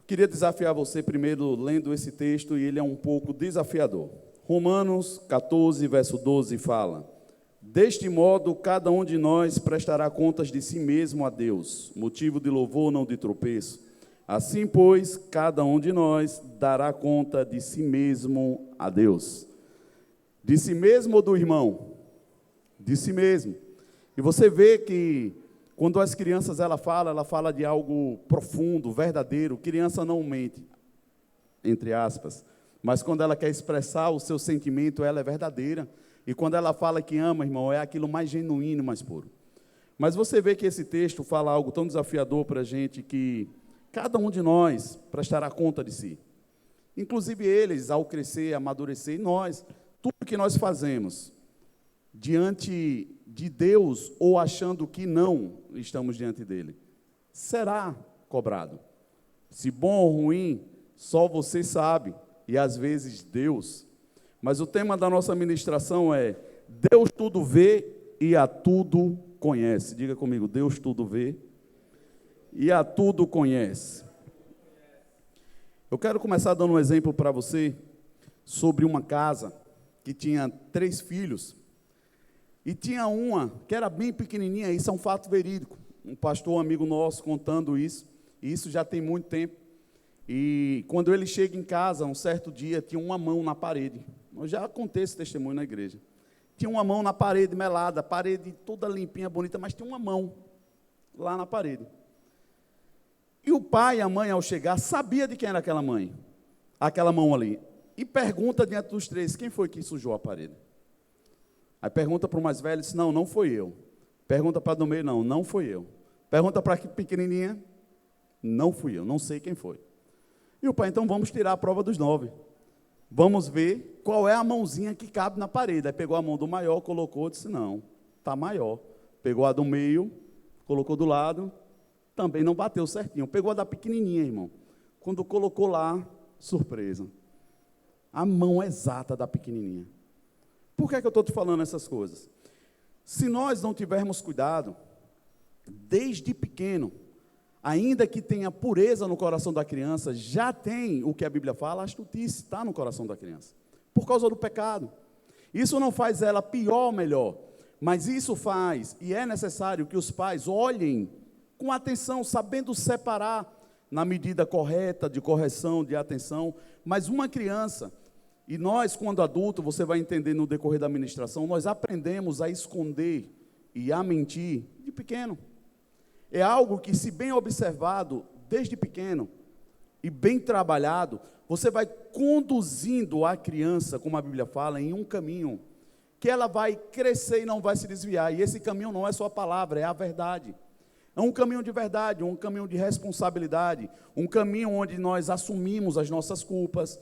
Queria desafiar você primeiro lendo esse texto, e ele é um pouco desafiador. Romanos 14, verso 12 fala: deste modo, cada um de nós prestará contas de si mesmo a Deus, motivo de louvor, não de tropeço. Assim, pois, cada um de nós dará conta de si mesmo a Deus. De si mesmo ou do irmão? De si mesmo. E você vê que quando as crianças ela fala de algo profundo, verdadeiro. Criança não mente, entre aspas. Mas quando ela quer expressar o seu sentimento, ela é verdadeira. E quando ela fala que ama, irmão, é aquilo mais genuíno, mais puro. Mas você vê que esse texto fala algo tão desafiador para a gente, que cada um de nós prestará conta de si. Inclusive eles, ao crescer, amadurecer, e nós, tudo que nós fazemos diante de Deus, ou achando que não estamos diante dele, será cobrado. Se bom ou ruim, só você sabe, e às vezes Deus. Mas o tema da nossa ministração é: Deus tudo vê e a tudo conhece. Diga comigo: Deus tudo vê e a tudo conhece. Eu quero começar dando um exemplo para você sobre uma casa que tinha 3 filhos. E tinha uma que era bem pequenininha, isso é um fato verídico. Um pastor amigo nosso contando isso, e isso já tem muito tempo. E quando ele chega em casa, um certo dia, tinha uma mão na parede. Eu já contei esse testemunho na igreja. Tinha uma mão na parede melada, a parede toda limpinha, bonita, mas tinha uma mão lá na parede. E o pai e a mãe, ao chegar, sabia de quem era aquela mão ali. E pergunta diante dos 3, quem foi que sujou a parede? Aí pergunta para o mais velho, disse: não foi eu. Pergunta para do meio, não foi eu. Pergunta para a pequenininha, não fui eu, não sei quem foi. E o pai: então vamos tirar a prova dos 9. Vamos ver qual é a mãozinha que cabe na parede. Aí pegou a mão do maior, colocou, disse: não, está maior. Pegou a do meio, colocou do lado, também não bateu certinho. Pegou a da pequenininha, irmão. Quando colocou lá, surpresa. A mão exata da pequenininha. Por que eu estou te falando essas coisas? Se nós não tivermos cuidado, desde pequeno, ainda que tenha pureza no coração da criança, já tem o que a Bíblia fala, a astutice está no coração da criança, por causa do pecado. Isso não faz ela pior ou melhor, mas isso faz, e é necessário que os pais olhem com atenção, sabendo separar na medida correta, de correção, de atenção. Mas uma criança, e nós, quando adulto, você vai entender no decorrer da ministração, nós aprendemos a esconder e a mentir de pequeno. É algo que, se bem observado desde pequeno e bem trabalhado, você vai conduzindo a criança, como a Bíblia fala, em um caminho que ela vai crescer e não vai se desviar. E esse caminho não é só a palavra, é a verdade. É um caminho de verdade, um caminho de responsabilidade, um caminho onde nós assumimos as nossas culpas,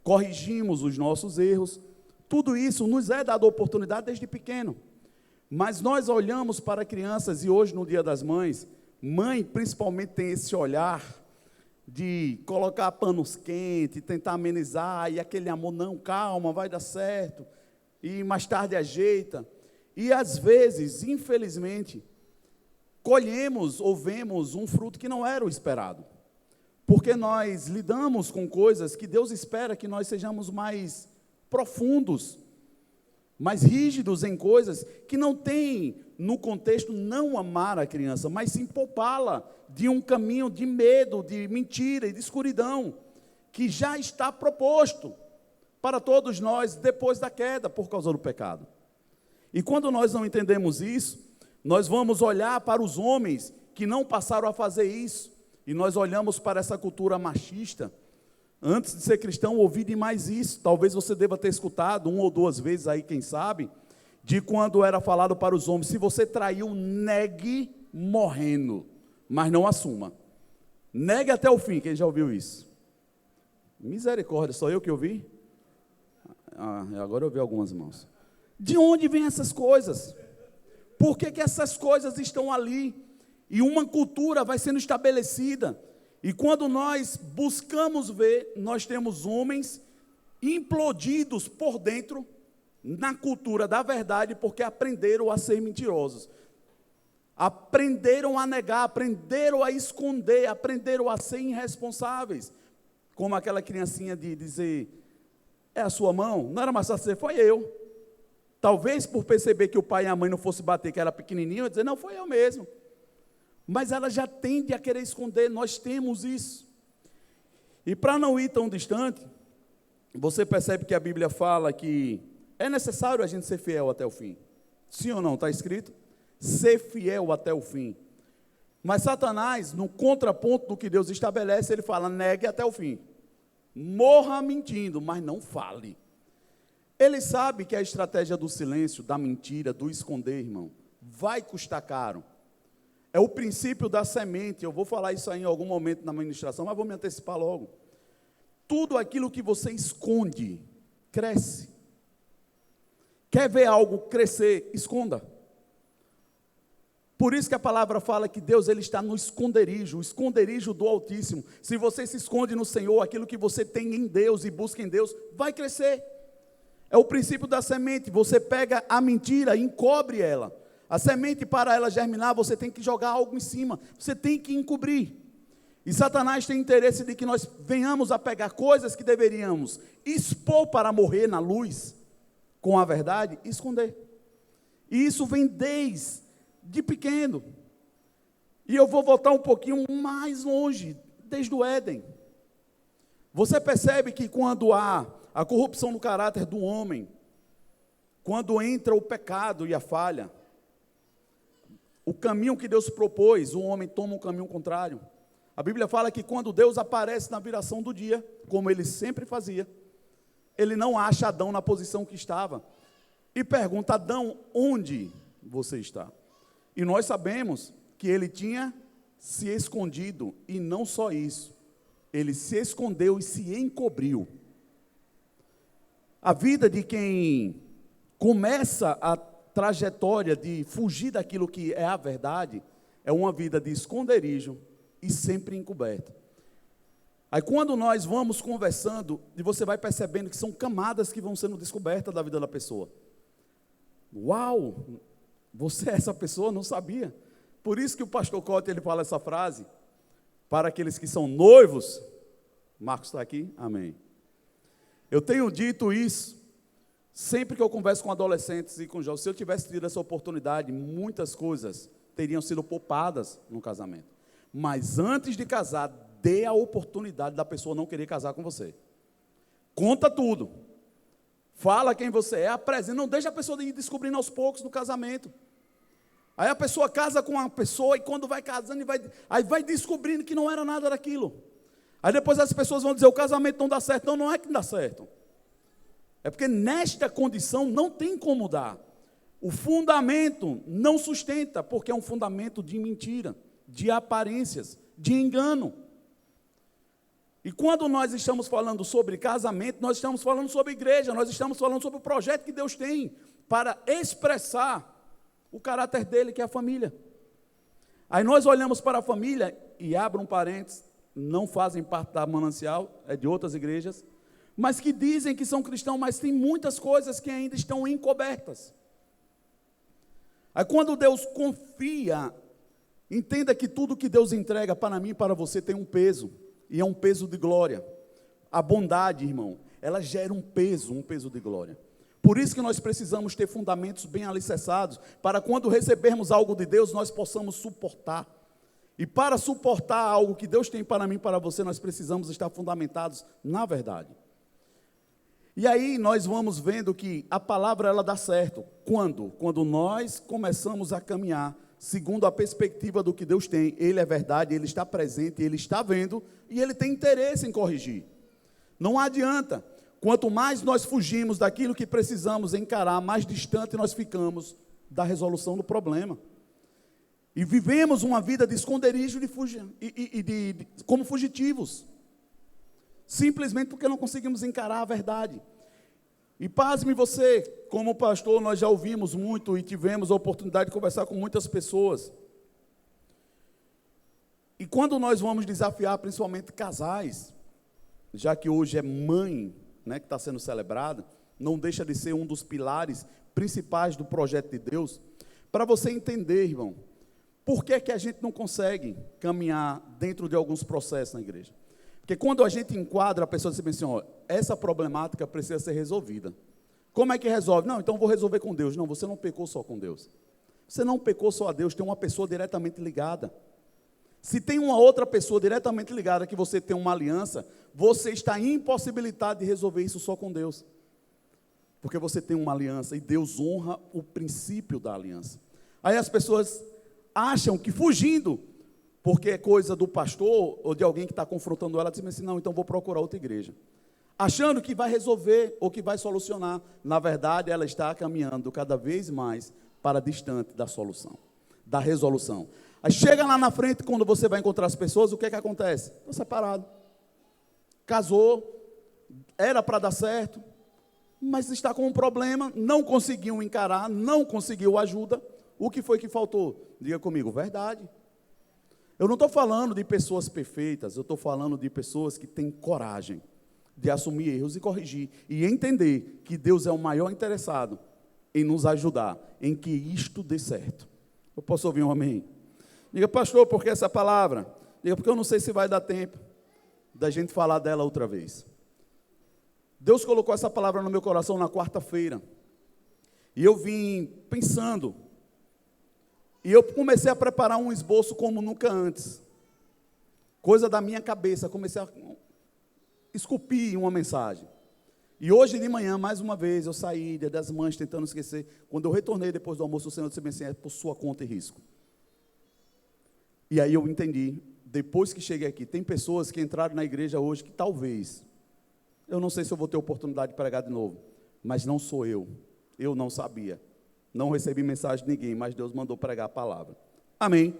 corrigimos os nossos erros. Tudo isso nos é dado a oportunidade desde pequeno. Mas nós olhamos para crianças, e hoje no Dia das Mães, mãe principalmente tem esse olhar de colocar panos quentes, tentar amenizar, e aquele amor: não, calma, vai dar certo, e mais tarde ajeita. E às vezes, infelizmente, colhemos ou vemos um fruto que não era o esperado. Porque nós lidamos com coisas que Deus espera que nós sejamos mais profundos, mais rígidos em coisas que não tem no contexto não amar a criança, mas sim poupá-la de um caminho de medo, de mentira e de escuridão, que já está proposto para todos nós depois da queda, por causa do pecado. E quando nós não entendemos isso, nós vamos olhar para os homens que não passaram a fazer isso, e nós olhamos para essa cultura machista. Antes de ser cristão, ouvi demais isso. Talvez você deva ter escutado 1 ou 2 vezes aí, quem sabe, de quando era falado para os homens: se você traiu, negue morrendo, mas não assuma. Negue até o fim. Quem já ouviu isso? Misericórdia, só eu que ouvi? Agora eu ouvi algumas mãos. De onde vêm essas coisas? Por que essas coisas estão ali? E uma cultura vai sendo estabelecida. E quando nós buscamos ver, nós temos homens implodidos por dentro, na cultura da verdade, porque aprenderam a ser mentirosos. aprenderam a negar, aprenderam a esconder, aprenderam a ser irresponsáveis. Como aquela criancinha de dizer, é a sua mão? Não era mais fácil dizer, foi eu. Talvez por perceber que o pai e a mãe não fossem bater, que era pequenininho, eu dizer, não, foi eu mesmo. Mas ela já tende a querer esconder, nós temos isso. E para não ir tão distante, você percebe que a Bíblia fala que é necessário a gente ser fiel até o fim. Sim ou não? Está escrito? Ser fiel até o fim. Mas Satanás, no contraponto do que Deus estabelece, ele fala, negue até o fim. Morra mentindo, mas não fale. Ele sabe que a estratégia do silêncio, da mentira, do esconder, irmão, vai custar caro. É o princípio da semente. Eu vou falar isso aí em algum momento na ministração, mas vou me antecipar logo. Tudo aquilo que você esconde, cresce. Quer ver algo crescer? Esconda. Por isso que a palavra fala que Deus ele está no esconderijo, o esconderijo do Altíssimo. Se você se esconde no Senhor, aquilo que você tem em Deus e busca em Deus, vai crescer. É o princípio da semente. Você pega a mentira e encobre ela. A semente, para ela germinar, você tem que jogar algo em cima. Você tem que encobrir. E Satanás tem interesse de que nós venhamos a pegar coisas que deveríamos expor para morrer na luz, com a verdade, e esconder. E isso vem desde pequeno. E eu vou voltar um pouquinho mais longe, desde o Éden. Você percebe que quando há a corrupção no caráter do homem, quando entra o pecado e a falha, o caminho que Deus propôs, o homem toma um caminho contrário. A Bíblia fala que quando Deus aparece na viração do dia, como ele sempre fazia, ele não acha Adão na posição que estava, e pergunta, Adão, onde você está? E nós sabemos que ele tinha se escondido, e não só isso, ele se escondeu e se encobriu. A vida de quem começa a trajetória de fugir daquilo que é a verdade, é uma vida de esconderijo e sempre encoberta. Aí quando nós vamos conversando, e você vai percebendo que são camadas que vão sendo descobertas da vida da pessoa. Uau! Você é essa pessoa? Não sabia. Por isso que o pastor Cote, ele fala essa frase, para aqueles que são noivos. Marcos está aqui? Amém. Eu tenho dito isso, sempre que eu converso com adolescentes e com jovens, se eu tivesse tido essa oportunidade, muitas coisas teriam sido poupadas no casamento. Mas antes de casar, dê a oportunidade da pessoa não querer casar com você. Conta tudo. Fala quem você é, apresenta, não deixa a pessoa ir descobrindo aos poucos no casamento. Aí a pessoa casa com uma pessoa e quando vai casando, aí vai descobrindo que não era nada daquilo. Aí depois as pessoas vão dizer, o casamento não dá certo. Não, não é que não dá certo. É porque nesta condição não tem como dar. O fundamento não sustenta, porque é um fundamento de mentira, de aparências, de engano. E quando nós estamos falando sobre casamento, nós estamos falando sobre igreja, nós estamos falando sobre o projeto que Deus tem para expressar o caráter dele, que é a família. Aí nós olhamos para a família, e abro um parênteses, não fazem parte da Manancial, é de outras igrejas, mas que dizem que são cristãos, mas tem muitas coisas que ainda estão encobertas. Aí quando Deus confia, entenda que tudo que Deus entrega para mim e para você tem um peso, e é um peso de glória. A bondade, irmão, ela gera um peso de glória. Por isso que nós precisamos ter fundamentos bem alicerçados, para quando recebermos algo de Deus, nós possamos suportar. E para suportar algo que Deus tem para mim e para você, nós precisamos estar fundamentados na verdade. E aí nós vamos vendo que a palavra ela dá certo. Quando? Quando nós começamos a caminhar segundo a perspectiva do que Deus tem. Ele é verdade, Ele está presente, Ele está vendo e Ele tem interesse em corrigir. Não adianta. Quanto mais nós fugimos daquilo que precisamos encarar, mais distante nós ficamos da resolução do problema. E vivemos uma vida de esconderijo como fugitivos. Simplesmente porque não conseguimos encarar a verdade. E pasme você, como pastor, nós já ouvimos muito e tivemos a oportunidade de conversar com muitas pessoas. E quando nós vamos desafiar principalmente casais, já que hoje é mãe, né, que está sendo celebrada, não deixa de ser um dos pilares principais do projeto de Deus, para você entender, irmão, Por que a gente não consegue caminhar dentro de alguns processos na igreja? Porque quando a gente enquadra, a pessoa diz assim, ó, essa problemática precisa ser resolvida. Como é que resolve? Não, então vou resolver com Deus. Não, você não pecou só com Deus. Você não pecou só a Deus, tem uma pessoa diretamente ligada. Se tem uma outra pessoa diretamente ligada que você tem uma aliança, você está impossibilitado de resolver isso só com Deus. Porque você tem uma aliança e Deus honra o princípio da aliança. Aí as pessoas acham que fugindo, porque é coisa do pastor ou de alguém que está confrontando ela, dizem assim, não, então vou procurar outra igreja. Achando que vai resolver ou que vai solucionar. Na verdade, ela está caminhando cada vez mais para distante da solução, da resolução. Aí chega lá na frente, quando você vai encontrar as pessoas, o que é que acontece? Está separado. Casou, era para dar certo, mas está com um problema, não conseguiu encarar, não conseguiu ajuda. O que foi que faltou? Diga comigo, verdade. Eu não estou falando de pessoas perfeitas, eu estou falando de pessoas que têm coragem de assumir erros e corrigir, e entender que Deus é o maior interessado em nos ajudar, em que isto dê certo. Eu posso ouvir um amém? Diga, pastor, por que essa palavra? Diga, porque eu não sei se vai dar tempo da gente falar dela outra vez. Deus colocou essa palavra no meu coração na quarta-feira, e eu vim pensando, e eu comecei a preparar um esboço como nunca antes, coisa da minha cabeça, comecei a esculpir uma mensagem. E hoje de manhã, mais uma vez, eu saí, Dia das Mães, tentando esquecer. Quando eu retornei depois do almoço, o Senhor disse assim, é por sua conta e risco. E aí eu entendi, depois que cheguei aqui, tem pessoas que entraram na igreja hoje que talvez, eu não sei se eu vou ter oportunidade de pregar de novo, mas não sou eu não sabia, não recebi mensagem de ninguém, mas Deus mandou pregar a palavra. Amém?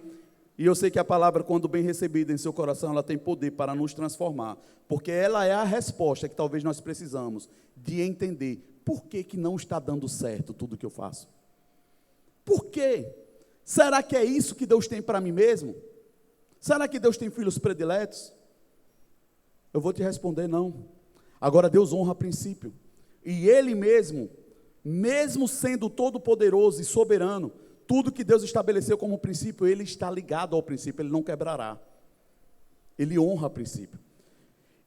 E eu sei que a palavra, quando bem recebida em seu coração, ela tem poder para nos transformar, porque ela é a resposta que talvez nós precisamos de entender por que não está dando certo tudo que eu faço. Por quê? Será que é isso que Deus tem para mim mesmo? Será que Deus tem filhos prediletos? Eu vou te responder não. Agora Deus honra princípio, e Ele mesmo sendo todo-poderoso e soberano, tudo que Deus estabeleceu como princípio, Ele está ligado ao princípio, Ele não quebrará. Ele honra princípio.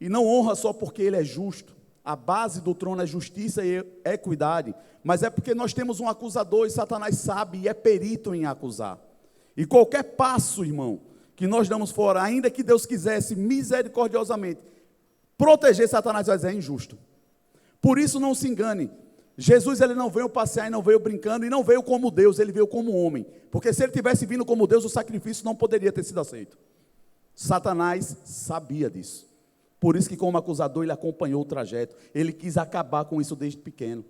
E não honra só porque Ele é justo. A base do trono é justiça e equidade. Mas é porque nós temos um acusador e Satanás sabe e é perito em acusar. E qualquer passo, irmão, que nós damos fora, ainda que Deus quisesse misericordiosamente proteger, Satanás vai dizer, é injusto. Por isso não se engane. Jesus, ele não veio passear e não veio brincando e não veio como Deus, ele veio como homem. Porque se ele tivesse vindo como Deus, o sacrifício não poderia ter sido aceito. Satanás sabia disso. Por isso que como acusador ele acompanhou o trajeto. Ele quis acabar com isso desde pequeno.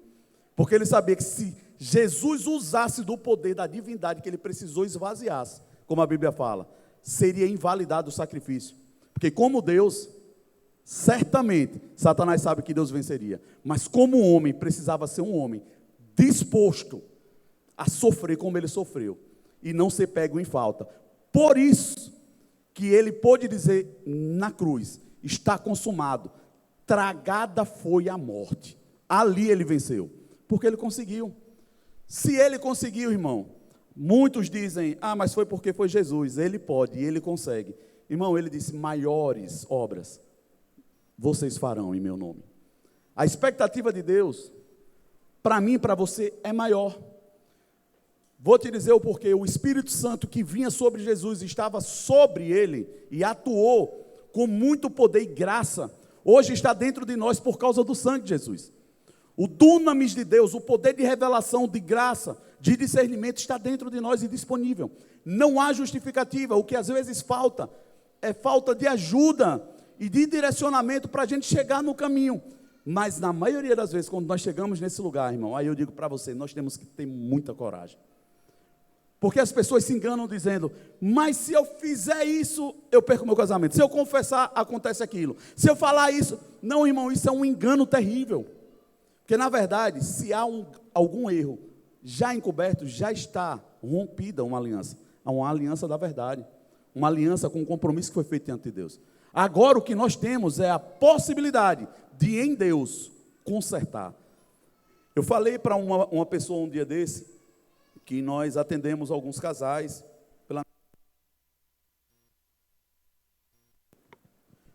Porque ele sabia que se Jesus usasse do poder da divindade que ele precisou esvaziasse, como a Bíblia fala, seria invalidado o sacrifício. Porque como Deus, certamente, Satanás sabe que Deus venceria. Mas como homem, precisava ser um homem disposto a sofrer como ele sofreu. E não ser pego em falta. Por isso que ele pôde dizer na cruz, está consumado. Tragada foi a morte. Ali ele venceu. Porque ele conseguiu. Se ele conseguiu, irmão, muitos dizem, mas foi porque foi Jesus. Ele pode e ele consegue. Irmão, ele disse, maiores obras vocês farão em meu nome. A expectativa de Deus, para mim e para você, é maior. Vou te dizer o porquê. O Espírito Santo que vinha sobre Jesus, estava sobre ele e atuou com muito poder e graça, hoje está dentro de nós por causa do sangue de Jesus. O dunamis de Deus, o poder de revelação, de graça, de discernimento está dentro de nós e disponível. Não há justificativa. O que às vezes falta é falta de ajuda e de direcionamento para a gente chegar no caminho. Mas na maioria das vezes, quando nós chegamos nesse lugar, irmão, aí eu digo para você, nós temos que ter muita coragem. Porque as pessoas se enganam dizendo, mas se eu fizer isso, eu perco meu casamento. Se eu confessar, acontece aquilo. Se eu falar isso, não, irmão, isso é um engano terrível. Porque na verdade, se há algum erro já encoberto, já está rompida uma aliança da verdade. Uma aliança com um compromisso que foi feito diante de Deus. Agora o que nós temos é a possibilidade de em Deus consertar. Eu falei para uma pessoa um dia desse, que nós atendemos alguns casais pela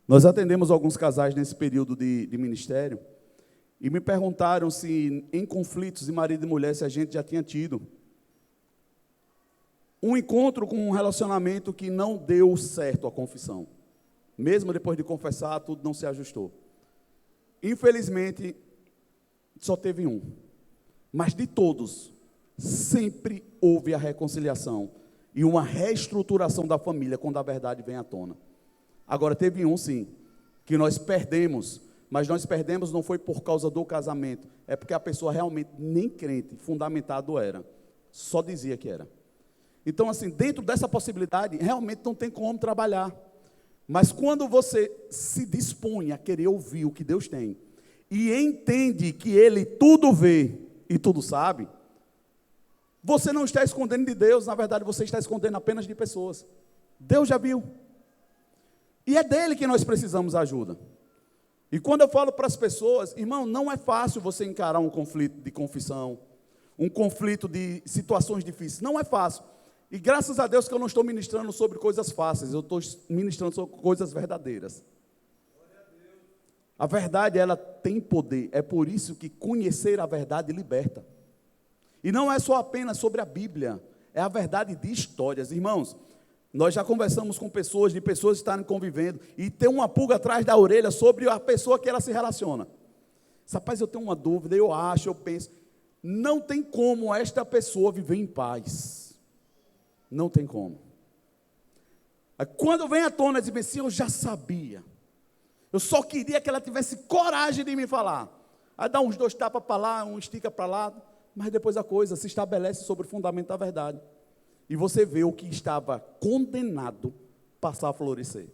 Nós atendemos alguns casais nesse período de ministério e me perguntaram se em conflitos de marido e mulher, se a gente já tinha tido um encontro com um relacionamento que não deu certo a confissão. Mesmo depois de confessar, tudo não se ajustou. Infelizmente, só teve um. Mas de todos, sempre houve a reconciliação e uma reestruturação da família quando a verdade vem à tona. Agora, teve um, sim, que nós perdemos, mas nós perdemos não foi por causa do casamento, é porque a pessoa realmente nem crente, fundamentado era, só dizia que era. Então, assim, dentro dessa possibilidade, realmente não tem como trabalhar. Mas quando você se dispõe a querer ouvir o que Deus tem, e entende que Ele tudo vê e tudo sabe, você não está escondendo de Deus, na verdade você está escondendo apenas de pessoas. Deus já viu. E é dele que nós precisamos ajuda. E quando eu falo para as pessoas, irmão, não é fácil você encarar um conflito de confissão, um conflito de situações difíceis, não é fácil. E graças a Deus que eu não estou ministrando sobre coisas fáceis, eu estou ministrando sobre coisas verdadeiras. A verdade, ela tem poder, é por isso que conhecer a verdade liberta. E não é só apenas sobre a Bíblia, é a verdade de histórias. Irmãos, nós já conversamos com pessoas, de pessoas estarem convivendo, e tem uma pulga atrás da orelha sobre a pessoa que ela se relaciona. Rapaz, eu tenho uma dúvida, eu acho, eu penso, não tem como esta pessoa viver em paz. Não tem como. Quando vem à tona, diz assim, eu já sabia. Eu só queria que ela tivesse coragem de me falar. Aí dá uns 2 tapas para lá, um estica para lá, mas depois a coisa se estabelece sobre o fundamento da verdade. E você vê o que estava condenado passar a florescer.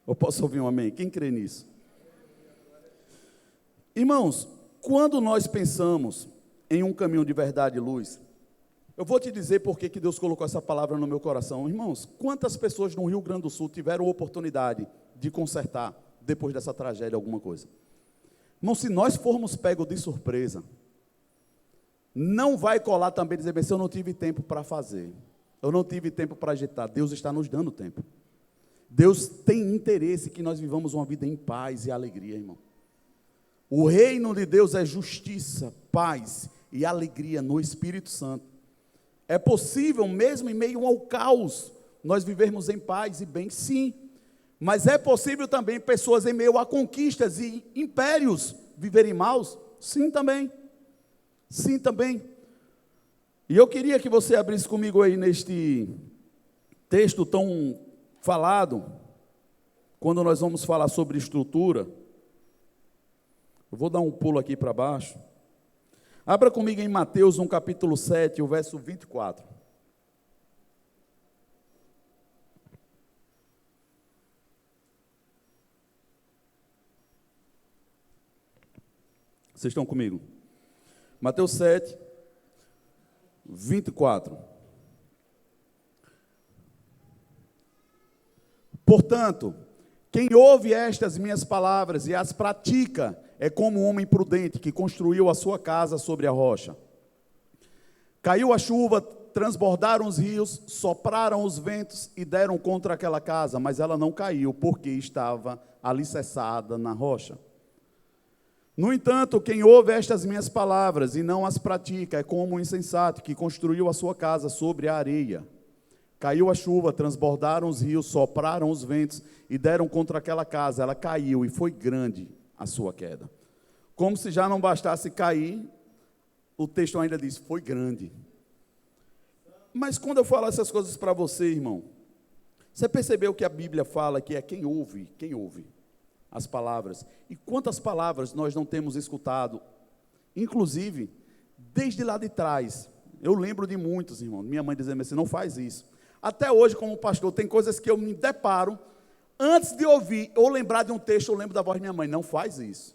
Eu posso ouvir um amém? Quem crê nisso? Irmãos, quando nós pensamos em um caminho de verdade e luz, eu vou te dizer por que Deus colocou essa palavra no meu coração. Irmãos, quantas pessoas no Rio Grande do Sul tiveram oportunidade de consertar, depois dessa tragédia, alguma coisa? Irmão, se nós formos pegos de surpresa, não vai colar também dizer, bem, se eu não tive tempo para fazer, eu não tive tempo para agitar. Deus está nos dando tempo. Deus tem interesse que nós vivamos uma vida em paz e alegria, irmão. O reino de Deus é justiça, paz e alegria no Espírito Santo. É possível, mesmo em meio ao caos, nós vivermos em paz e bem, sim. Mas é possível também pessoas em meio a conquistas e impérios viverem maus? Sim, também. Sim, também. E eu queria que você abrisse comigo aí neste texto tão falado, quando nós vamos falar sobre estrutura. Eu vou dar um pulo aqui para baixo. Abra comigo em Mateus, no capítulo 7, o verso 24. Vocês estão comigo? Mateus 7, 24. Portanto, quem ouve estas minhas palavras e as pratica, é como um homem prudente que construiu a sua casa sobre a rocha. Caiu a chuva, transbordaram os rios, sopraram os ventos e deram contra aquela casa, mas ela não caiu, porque estava alicerçada na rocha. No entanto, quem ouve estas minhas palavras e não as pratica, é como um insensato que construiu a sua casa sobre a areia. Caiu a chuva, transbordaram os rios, sopraram os ventos e deram contra aquela casa. Ela caiu e foi grande a sua queda. Como se já não bastasse cair, o texto ainda diz, foi grande. Mas quando eu falo essas coisas para você, irmão, você percebeu que a Bíblia fala que é quem ouve as palavras. E quantas palavras nós não temos escutado, inclusive, desde lá de trás. Eu lembro de muitos, irmão, minha mãe dizendo assim, não faz isso. Até hoje, como pastor, tem coisas que eu me deparo, antes de ouvir ou lembrar de um texto, eu lembro da voz da minha mãe, não faz isso.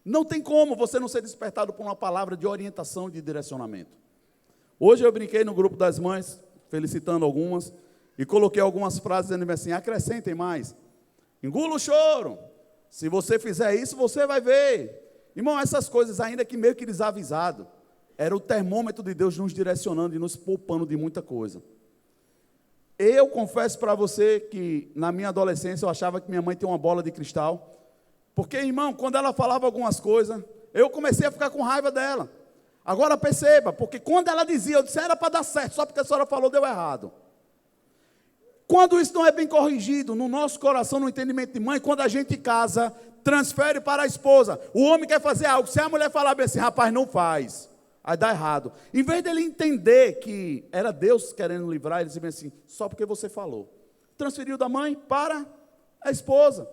Não tem como você não ser despertado por uma palavra de orientação e de direcionamento. Hoje eu brinquei no grupo das mães, felicitando algumas, e coloquei algumas frases dizendo assim, acrescentem mais. Engula o choro. Se você fizer isso, você vai ver. Irmão, essas coisas ainda que meio que desavisado, era o termômetro de Deus nos direcionando e nos poupando de muita coisa. Eu confesso para você que na minha adolescência eu achava que minha mãe tinha uma bola de cristal. Porque, irmão, quando ela falava algumas coisas, eu comecei a ficar com raiva dela. Agora perceba, porque quando ela dizia, eu disse, era para dar certo, só porque a senhora falou, deu errado. Quando isso não é bem corrigido, no nosso coração, no entendimento de mãe, quando a gente casa, transfere para a esposa. O homem quer fazer algo, se a mulher falar bem assim, rapaz, não faz, aí dá errado. Em vez dele entender que era Deus querendo livrar, ele dizia assim, só porque você falou. Transferiu da mãe para a esposa.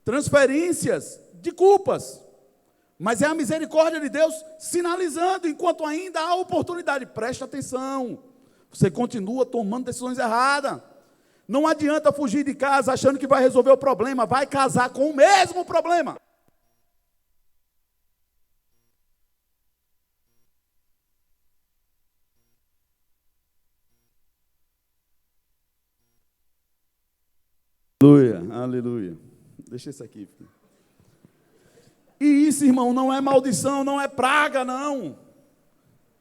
Transferências de culpas. Mas é a misericórdia de Deus sinalizando, enquanto ainda há oportunidade. Preste atenção. Você continua tomando decisões erradas. Não adianta fugir de casa achando que vai resolver o problema. Vai casar com o mesmo problema. Aleluia, aleluia. Deixa isso aqui. E isso, irmão, não é maldição, não é praga, não.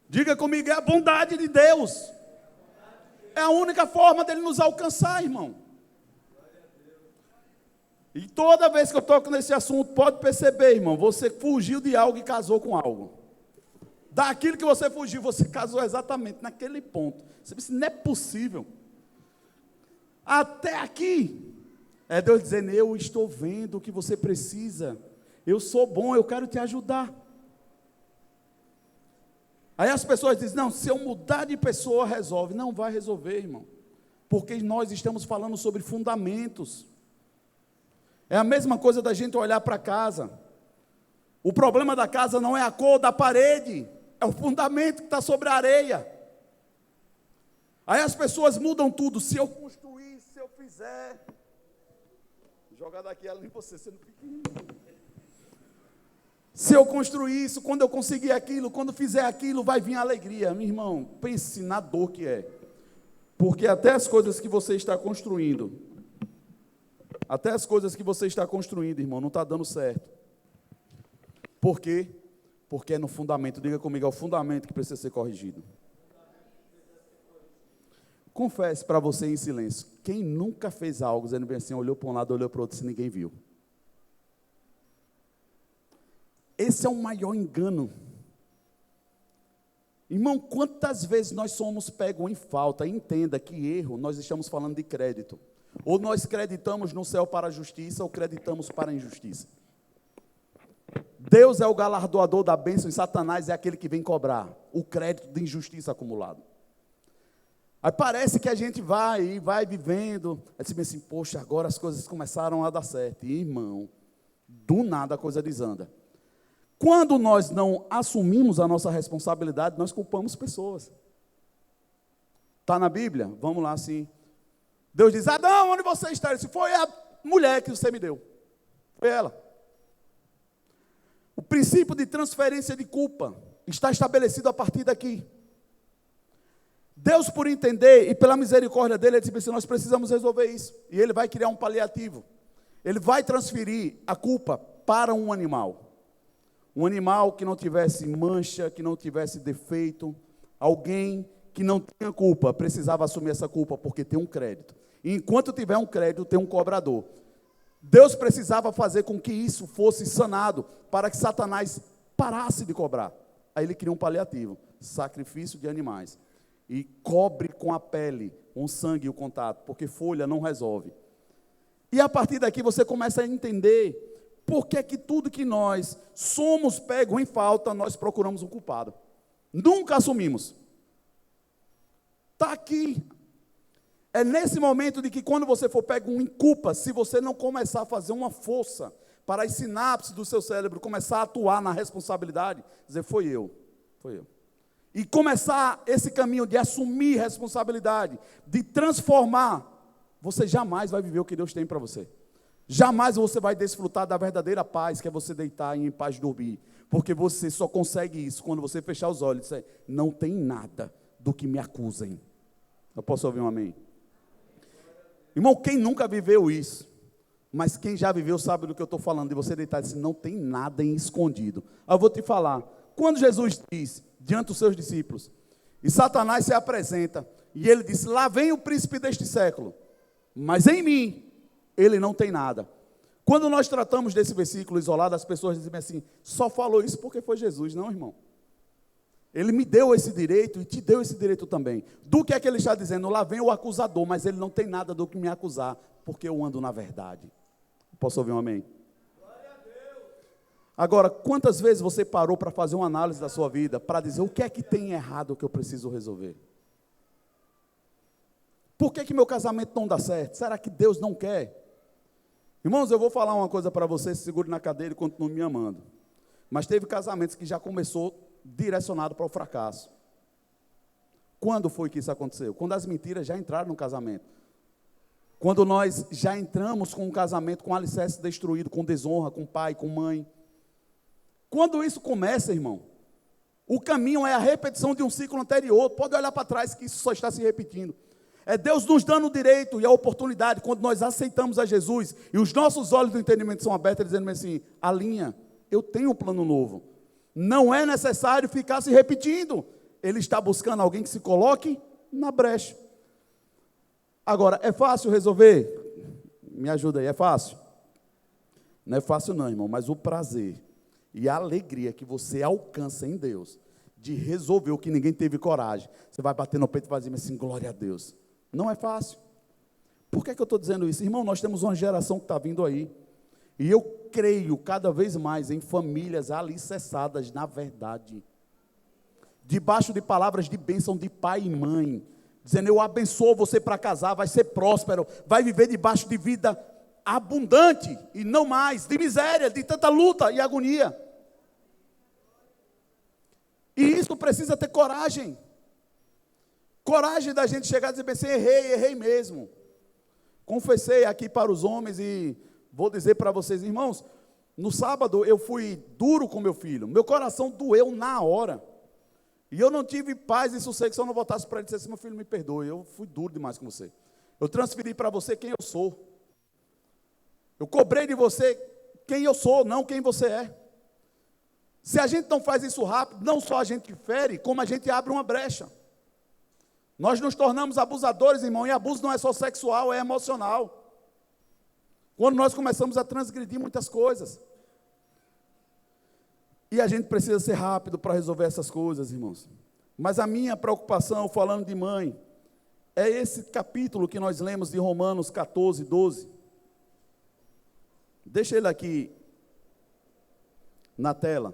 Diga comigo, é a bondade de Deus. É a única forma dele nos alcançar, irmão. E toda vez que eu toco nesse assunto, pode perceber, irmão, você fugiu de algo e casou com algo. Daquilo que você fugiu, você casou exatamente naquele ponto. Você disse, não é possível. Até aqui, é Deus dizendo, eu estou vendo o que você precisa. Eu sou bom, eu quero te ajudar. Aí as pessoas dizem, não, se eu mudar de pessoa, resolve. Não vai resolver, irmão. Porque nós estamos falando sobre fundamentos. É a mesma coisa da gente olhar para casa. O problema da casa não é a cor da parede, é o fundamento que está sobre a areia. Aí as pessoas mudam tudo. Se eu construir, se eu fizer. Jogar daqui ela em você não fica. Se eu construir isso, quando eu conseguir aquilo, quando fizer aquilo, vai vir a alegria. Meu irmão, pense na dor que é. Porque até as coisas que você está construindo, irmão, não está dando certo. Por quê? Porque é no fundamento. Diga comigo, é o fundamento que precisa ser corrigido. Confesse para você em silêncio. Quem nunca fez algo, dizendo bem assim, olhou para um lado, olhou para o outro, se ninguém viu. Esse é o maior engano. Irmão, quantas vezes nós somos pegos em falta? Entenda que erro, nós estamos falando de crédito. Ou nós creditamos no céu para a justiça, ou creditamos para a injustiça. Deus é o galardoador da bênção e Satanás é aquele que vem cobrar o crédito de injustiça acumulado. Aí parece que a gente vai vivendo, aí você pensa assim, poxa, agora as coisas começaram a dar certo. E, irmão, do nada a coisa desanda. Quando nós não assumimos a nossa responsabilidade, nós culpamos pessoas. Está na Bíblia? Vamos lá, sim. Deus diz, Adão, onde você está? Ele disse, foi a mulher que você me deu. Foi ela. O princípio de transferência de culpa está estabelecido a partir daqui. Deus, por entender e pela misericórdia dele, ele disse, nós precisamos resolver isso. E ele vai criar um paliativo. Ele vai transferir a culpa para um animal. Um animal que não tivesse mancha, que não tivesse defeito. Alguém que não tinha culpa, precisava assumir essa culpa, porque tem um crédito. E enquanto tiver um crédito, tem um cobrador. Deus precisava fazer com que isso fosse sanado, para que Satanás parasse de cobrar. Aí ele cria um paliativo, sacrifício de animais. E cobre com a pele, com o sangue e o contato, porque folha não resolve. E a partir daqui você começa a entender por que que tudo que nós somos pegos em falta, nós procuramos um culpado. Nunca assumimos. Está aqui. É nesse momento de que quando você for pego em culpa, se você não começar a fazer uma força para as sinapses do seu cérebro começar a atuar na responsabilidade, dizer, foi eu. E começar esse caminho de assumir responsabilidade, de transformar, você jamais vai viver o que Deus tem para você. Jamais você vai desfrutar da verdadeira paz, que é você deitar e em paz dormir. Porque você só consegue isso quando você fechar os olhos e dizer, não tem nada do que me acusem. Eu posso ouvir um amém? Irmão, quem nunca viveu isso? Mas quem já viveu sabe do que eu estou falando. De você deitar e dizer, não tem nada em escondido. Eu vou te falar. Quando Jesus diz, diante dos seus discípulos, e Satanás se apresenta, E ele disse, lá vem o príncipe deste século, mas em mim ele não tem nada. Quando nós tratamos desse versículo isolado, as pessoas dizem assim, só falou isso porque foi Jesus. Não, irmão. Ele me deu esse direito e te deu esse direito também. Do que é que ele está dizendo? Lá vem o acusador, mas ele não tem nada do que me acusar, porque eu ando na verdade. Posso ouvir um amém? Glória a Deus. Agora, quantas vezes você parou para fazer uma análise da sua vida, para dizer o que é que tem errado que eu preciso resolver? Por que meu casamento não dá certo? Será que Deus não quer? Irmãos, eu vou falar uma coisa para você, se segure na cadeira e continue me amando. Mas teve casamentos que já começou direcionado para o fracasso. Quando foi que isso aconteceu? Quando as mentiras já entraram no casamento. Quando nós já entramos com um casamento com alicerce destruído, com desonra, com pai, com mãe. Quando isso começa, irmão, o caminho é a repetição de um ciclo anterior. Pode olhar para trás que isso só está se repetindo. É Deus nos dando o direito e a oportunidade, quando nós aceitamos a Jesus, e os nossos olhos do entendimento são abertos, dizendo assim, alinha, eu tenho um plano novo. Não é necessário ficar se repetindo. Ele está buscando alguém que se coloque na brecha. Agora, é fácil resolver? Me ajuda aí, é fácil? Não é fácil não, irmão, mas o prazer e a alegria que você alcança em Deus, de resolver o que ninguém teve coragem, você vai bater no peito e vai dizer assim, glória a Deus. Não é fácil. Por que eu estou dizendo isso? Irmão, nós temos uma geração que está vindo aí. E eu creio cada vez mais em famílias alicerçadas na verdade. Debaixo de palavras de bênção de pai e mãe. Dizendo, eu abençoo você para casar, vai ser próspero, vai viver debaixo de vida abundante e não mais, de miséria, de tanta luta e agonia. E isso precisa ter coragem. Coragem da gente chegar e dizer assim, errei mesmo. Confessei aqui para os homens e vou dizer para vocês, irmãos, no sábado eu fui duro com meu filho, meu coração doeu na hora. E eu não tive paz e sossego se eu não voltasse para ele e dissesse, meu filho, me perdoe, eu fui duro demais com você. Eu transferi para você quem eu sou. Eu cobrei de você quem eu sou, não quem você é. Se a gente não faz isso rápido, não só a gente fere, como a gente abre uma brecha. Nós nos tornamos abusadores, irmão, e abuso não é só sexual, é emocional. Quando nós começamos a transgredir muitas coisas. E a gente precisa ser rápido para resolver essas coisas, irmãos. Mas a minha preocupação, falando de mãe, é esse capítulo que nós lemos de Romanos 14, 12. Deixa ele aqui na tela.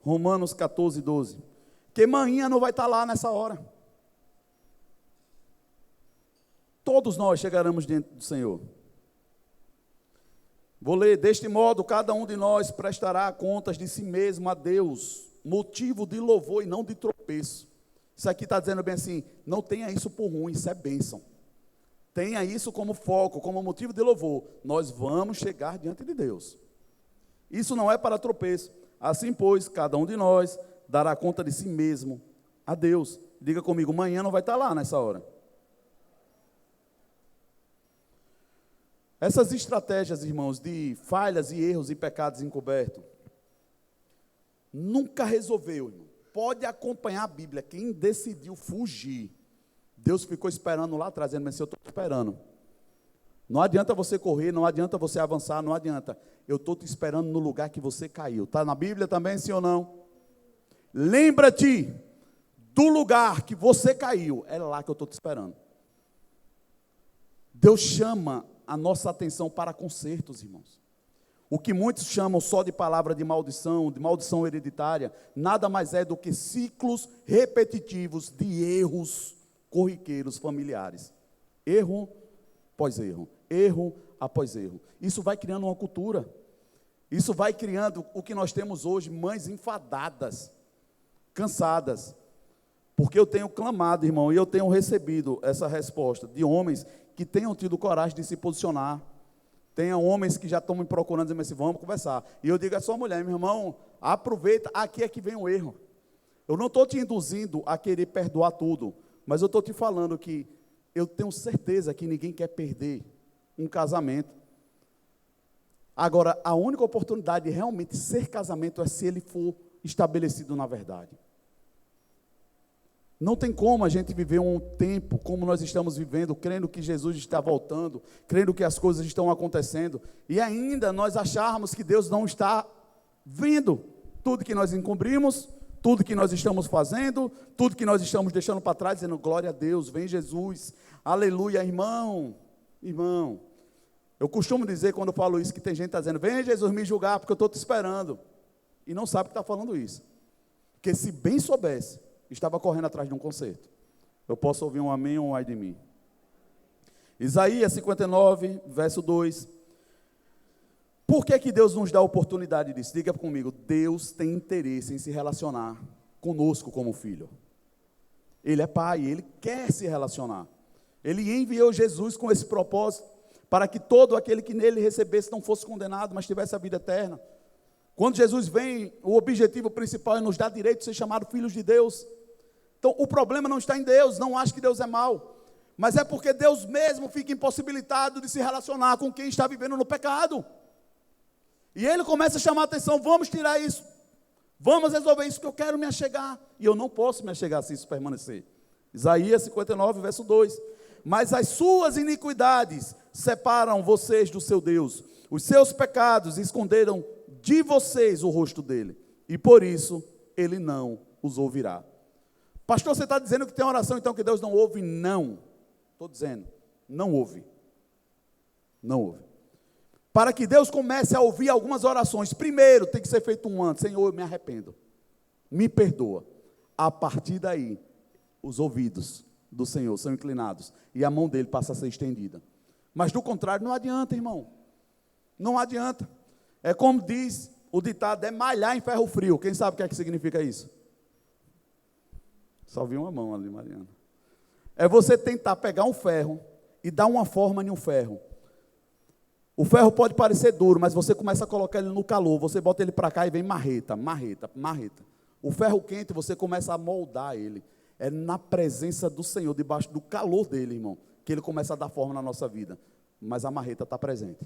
Romanos 14, 12. Porque manhinha não vai estar lá nessa hora. Todos nós chegaremos diante do Senhor. Vou ler, deste modo, cada um de nós prestará contas de si mesmo a Deus, motivo de louvor e não de tropeço. Isso aqui está dizendo bem assim, não tenha isso por ruim, isso é bênção. Tenha isso como foco, como motivo de louvor. Nós vamos chegar diante de Deus. Isso não é para tropeço. Assim, pois, cada um de nós dará conta de si mesmo a Deus. Diga comigo, amanhã não vai estar lá nessa hora. Essas estratégias, irmãos, de falhas e erros e pecados encobertos, nunca resolveu, irmão. Pode acompanhar a Bíblia. Quem decidiu fugir, Deus ficou esperando lá atrás, dizendo, mas eu estou esperando. Não adianta você correr, não adianta você avançar, não adianta. Eu estou te esperando no lugar que você caiu. Está na Bíblia também, sim ou não? Lembra-te do lugar que você caiu. É lá que eu estou te esperando. Deus chama a nossa atenção para consertos, irmãos. O que muitos chamam só de palavra de maldição hereditária, nada mais é do que ciclos repetitivos de erros corriqueiros familiares. Erro após erro, erro após erro. Isso vai criando uma cultura. Isso vai criando o que nós temos hoje, mães enfadadas, cansadas. Porque eu tenho clamado, irmão, e eu tenho recebido essa resposta de homens que tenham tido coragem de se posicionar. Tenha homens que já estão me procurando, dizendo assim, vamos conversar. E eu digo a sua mulher, meu irmão, aproveita, aqui é que vem o erro. Eu não estou te induzindo a querer perdoar tudo, mas eu estou te falando que eu tenho certeza que ninguém quer perder um casamento. Agora, a única oportunidade de realmente ser casamento é se ele for estabelecido na verdade. Não tem como a gente viver um tempo como nós estamos vivendo, crendo que Jesus está voltando, crendo que as coisas estão acontecendo, e ainda nós acharmos que Deus não está vendo tudo que nós encobrimos, tudo que nós estamos fazendo, tudo que nós estamos deixando para trás, dizendo glória a Deus, vem Jesus, aleluia, irmão, eu costumo dizer quando eu falo isso, que tem gente que está dizendo, vem Jesus me julgar, porque eu estou te esperando, e não sabe que está falando isso, porque se bem soubesse, estava correndo atrás de um conserto. Eu posso ouvir um amém ou um ai de mim. Isaías 59, verso 2. Por que Deus nos dá a oportunidade disso? Diga comigo, Deus tem interesse em se relacionar conosco como filho. Ele é pai, Ele quer se relacionar. Ele enviou Jesus com esse propósito, para que todo aquele que nele recebesse não fosse condenado, mas tivesse a vida eterna. Quando Jesus vem, o objetivo principal é nos dar direito de ser chamados filhos de Deus. Então, o problema não está em Deus, não acho que Deus é mau, mas é porque Deus mesmo fica impossibilitado de se relacionar com quem está vivendo no pecado. E Ele começa a chamar a atenção, vamos tirar isso, vamos resolver isso, que eu quero me achegar, e eu não posso me achegar se isso permanecer. Isaías 59, verso 2. Mas as suas iniquidades separam vocês do seu Deus, os seus pecados esconderam de vocês o rosto dele, e por isso ele não os ouvirá. Pastor, você está dizendo que tem oração então que Deus não ouve? Não, estou dizendo, não ouve, não ouve. Para que Deus comece a ouvir algumas orações, primeiro tem que ser feito um antes, Senhor, eu me arrependo, me perdoa. A partir daí, os ouvidos do Senhor são inclinados, e a mão dele passa a ser estendida. Mas do contrário, não adianta, irmão, não adianta. É como diz o ditado, é malhar em ferro frio. Quem sabe o que significa isso? Só vi uma mão ali, Mariana. É você tentar pegar um ferro e dar uma forma em um ferro. O ferro pode parecer duro, mas você começa a colocar ele no calor, você bota ele para cá e vem marreta. O ferro quente, você começa a moldar ele. É na presença do Senhor, debaixo do calor dele, irmão, que ele começa a dar forma na nossa vida. Mas a marreta está presente.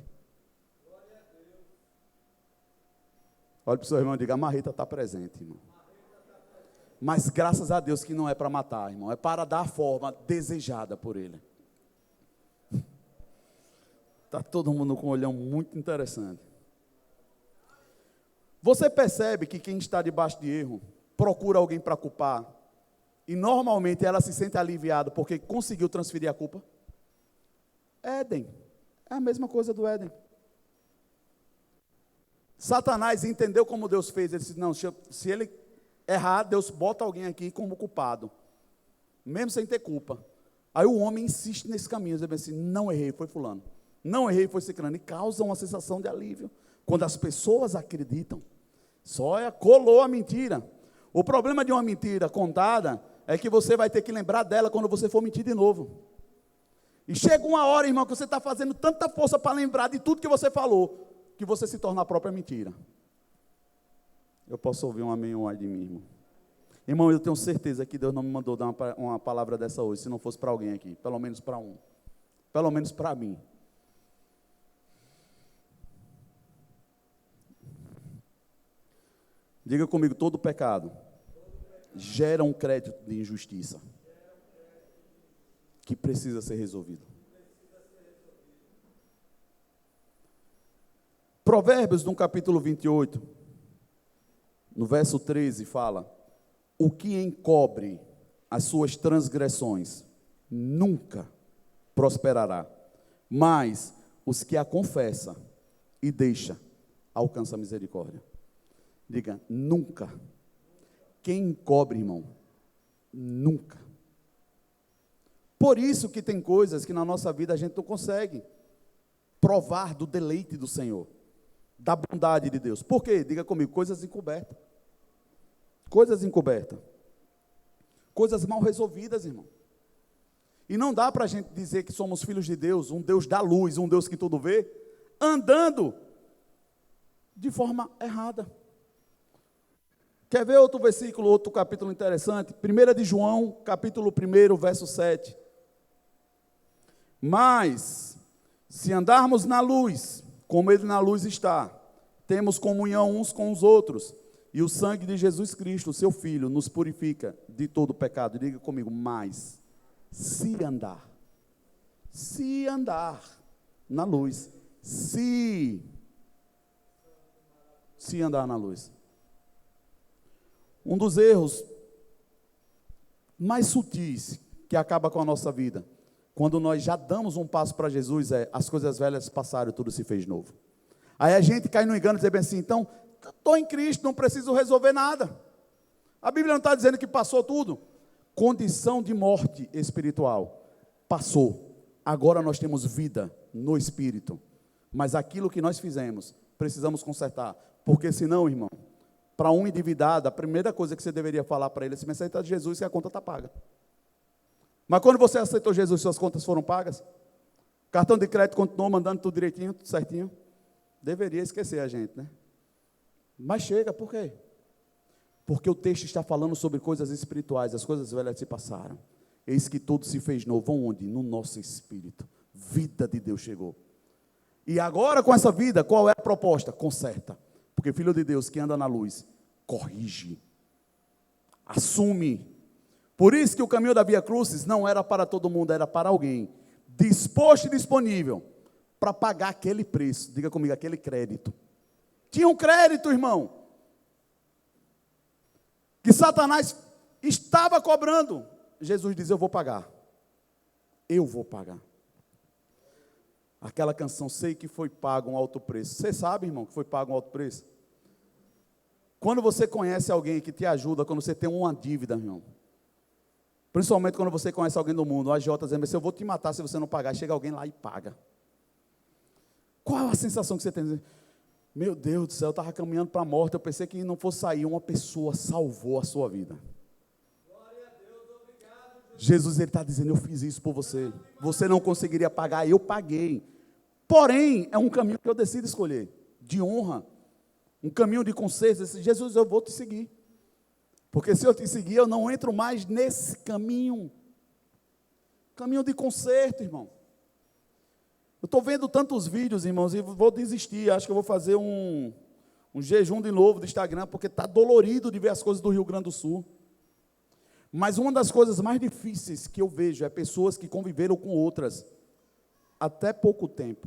Olha para o seu irmão e diga, a marreta está presente, irmão. Mas graças a Deus que não é para matar, irmão, é para dar a forma desejada por Ele. Está todo mundo com um olhão muito interessante. Você percebe que quem está debaixo de erro, procura alguém para culpar, e normalmente ela se sente aliviada porque conseguiu transferir a culpa? Éden, é a mesma coisa do Éden. Satanás entendeu como Deus fez, ele disse, não, se ele errar, Deus bota alguém aqui como culpado, mesmo sem ter culpa. Aí o homem insiste nesse caminho, ele diz assim, não errei, foi fulano, não errei, foi ciclano, e causa uma sensação de alívio, quando as pessoas acreditam, colou a mentira. O problema de uma mentira contada, é que você vai ter que lembrar dela, quando você for mentir de novo, e chega uma hora, irmão, que você está fazendo tanta força, para lembrar de tudo que você falou, que você se torna a própria mentira. Eu posso ouvir um amém ou um ai de mim, irmão. Irmão, eu tenho certeza que Deus não me mandou dar uma palavra dessa hoje, se não fosse para alguém aqui, pelo menos para um, pelo menos para mim. Diga comigo, todo pecado gera um crédito de injustiça, que precisa ser resolvido. Provérbios, no capítulo 28, no verso 13, fala, o que encobre as suas transgressões nunca prosperará, mas os que a confessa e deixa, alcança a misericórdia. Diga, nunca. Quem encobre, irmão, nunca. Por isso que tem coisas que na nossa vida a gente não consegue provar do deleite do Senhor, da bondade de Deus. Por quê? Diga comigo, coisas encobertas. Coisas encobertas. Coisas mal resolvidas, irmão. E não dá para a gente dizer que somos filhos de Deus, um Deus da luz, um Deus que tudo vê, andando de forma errada. Quer ver outro versículo, outro capítulo interessante? 1 de João, capítulo 1, verso 7. Mas, se andarmos na luz, como Ele na luz está, temos comunhão uns com os outros, E o sangue de Jesus Cristo, seu Filho, nos purifica de todo pecado. Diga comigo, mas se andar na luz, se andar na luz. Um dos erros mais sutis que acaba com a nossa vida, quando nós já damos um passo para Jesus, as coisas velhas passaram e tudo se fez novo. Aí a gente cai no engano e diz bem assim, então, estou em Cristo, não preciso resolver nada. A Bíblia não está dizendo que passou tudo. Condição de morte espiritual, passou. Agora nós temos vida no Espírito. Mas aquilo que nós fizemos, precisamos consertar. Porque senão, irmão, para um endividado, a primeira coisa que você deveria falar para ele é: se me aceitar de Jesus, que a conta está paga. Mas quando você aceitou Jesus, suas contas foram pagas? Cartão de crédito continuou mandando tudo direitinho, tudo certinho? Deveria esquecer a gente, né? Mas chega, por quê? Porque o texto está falando sobre coisas espirituais, as coisas velhas se passaram. Eis que tudo se fez novo. Onde? No nosso espírito. Vida de Deus chegou. E agora com essa vida, qual é a proposta? Conserta. Porque filho de Deus que anda na luz, corrige. Assume. Por isso que o caminho da Via Crucis não era para todo mundo, era para alguém disposto e disponível para pagar aquele preço. Diga comigo, aquele crédito. Tinha um crédito, irmão, que Satanás estava cobrando. Jesus diz: eu vou pagar. Eu vou pagar. Aquela canção, sei que foi pago um alto preço. Você sabe, irmão, que foi pago um alto preço? Quando você conhece alguém que te ajuda, quando você tem uma dívida, irmão, principalmente quando você conhece alguém do mundo, o AJ dizendo: eu vou te matar se você não pagar. Chega alguém lá e paga. Qual a sensação que você tem? Meu Deus do céu, eu estava caminhando para a morte, eu pensei que não fosse sair, uma pessoa salvou a sua vida. Glória a Deus, obrigado. Jesus, ele está dizendo: eu fiz isso por você. Você não conseguiria pagar, eu paguei. Porém, é um caminho que eu decido escolher, de honra, um caminho de conserto. Jesus, eu vou te seguir. Porque se eu te seguir, eu não entro mais nesse caminho. Caminho de conserto, irmão. Eu estou vendo tantos vídeos, irmãos, e vou desistir. Acho que eu vou fazer um jejum de novo do Instagram, porque está dolorido de ver as coisas do Rio Grande do Sul. Mas uma das coisas mais difíceis que eu vejo é pessoas que conviveram com outras até pouco tempo.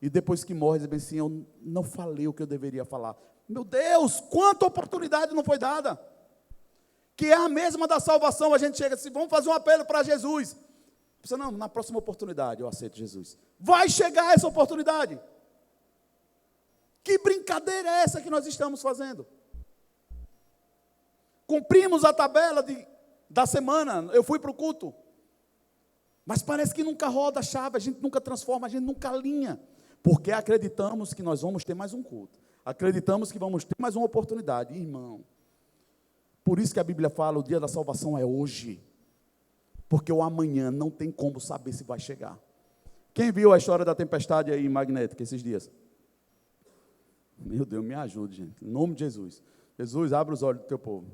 E depois que morre, dizem assim: eu não falei o que eu deveria falar. Meu Deus, quanta oportunidade não foi dada. Que é a mesma da salvação. A gente chega assim: vamos fazer um apelo para Jesus. Você, não, na próxima oportunidade eu aceito Jesus. Vai chegar essa oportunidade. Que brincadeira é essa que nós estamos fazendo? Cumprimos a tabela da semana, eu fui para o culto. Mas parece que nunca roda a chave, a gente nunca transforma, a gente nunca alinha. Porque acreditamos que nós vamos ter mais um culto. Acreditamos que vamos ter mais uma oportunidade. Irmão, por isso que a Bíblia fala: o dia da salvação é hoje. Porque o amanhã não tem como saber se vai chegar. Quem viu a história da tempestade aí magnética esses dias? Meu Deus, me ajude, gente. Em nome de Jesus. Jesus, abre os olhos do teu povo.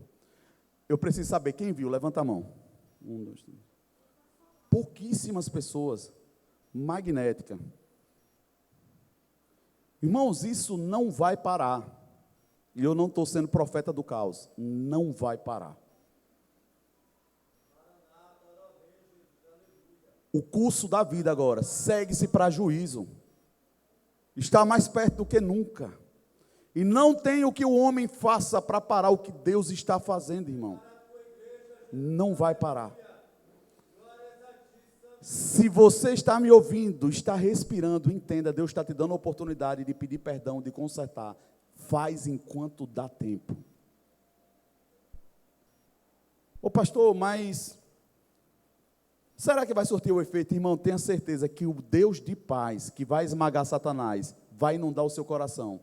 Eu preciso saber, quem viu? Levanta a mão. 1, 2, 3. Pouquíssimas pessoas. Magnética. Irmãos, isso não vai parar. E eu não estou sendo profeta do caos. Não vai parar. O curso da vida agora segue-se para juízo. Está mais perto do que nunca. E não tem o que o homem faça para parar o que Deus está fazendo, irmão. Não vai parar. Se você está me ouvindo, está respirando, entenda: Deus está te dando a oportunidade de pedir perdão, de consertar. Faz enquanto dá tempo. Ô pastor, mas será que vai surtir o efeito? Irmão, tenha certeza que o Deus de paz, que vai esmagar Satanás, vai inundar o seu coração.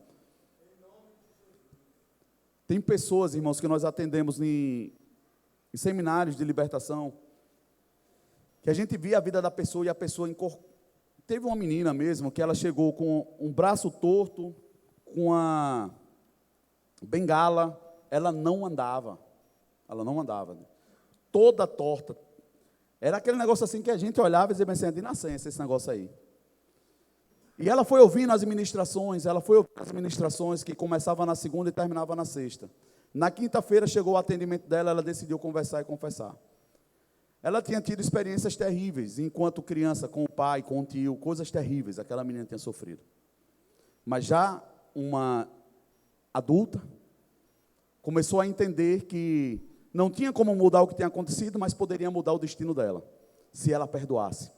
Tem pessoas, irmãos, que nós atendemos em seminários de libertação, que a gente via a vida da pessoa e a pessoa Teve uma menina mesmo, que ela chegou com um braço torto, com a bengala, ela não andava. Toda torta. Era aquele negócio assim que a gente olhava e dizia assim: é de nascença esse negócio aí. E ela foi ouvindo as ministrações, que começavam na segunda e terminavam na sexta. Na quinta-feira chegou o atendimento dela, ela decidiu conversar e confessar. Ela tinha tido experiências terríveis, enquanto criança, com o pai, com o tio, coisas terríveis, aquela menina tinha sofrido. Mas já uma adulta, começou a entender que não tinha como mudar o que tinha acontecido, mas poderia mudar o destino dela, se ela perdoasse,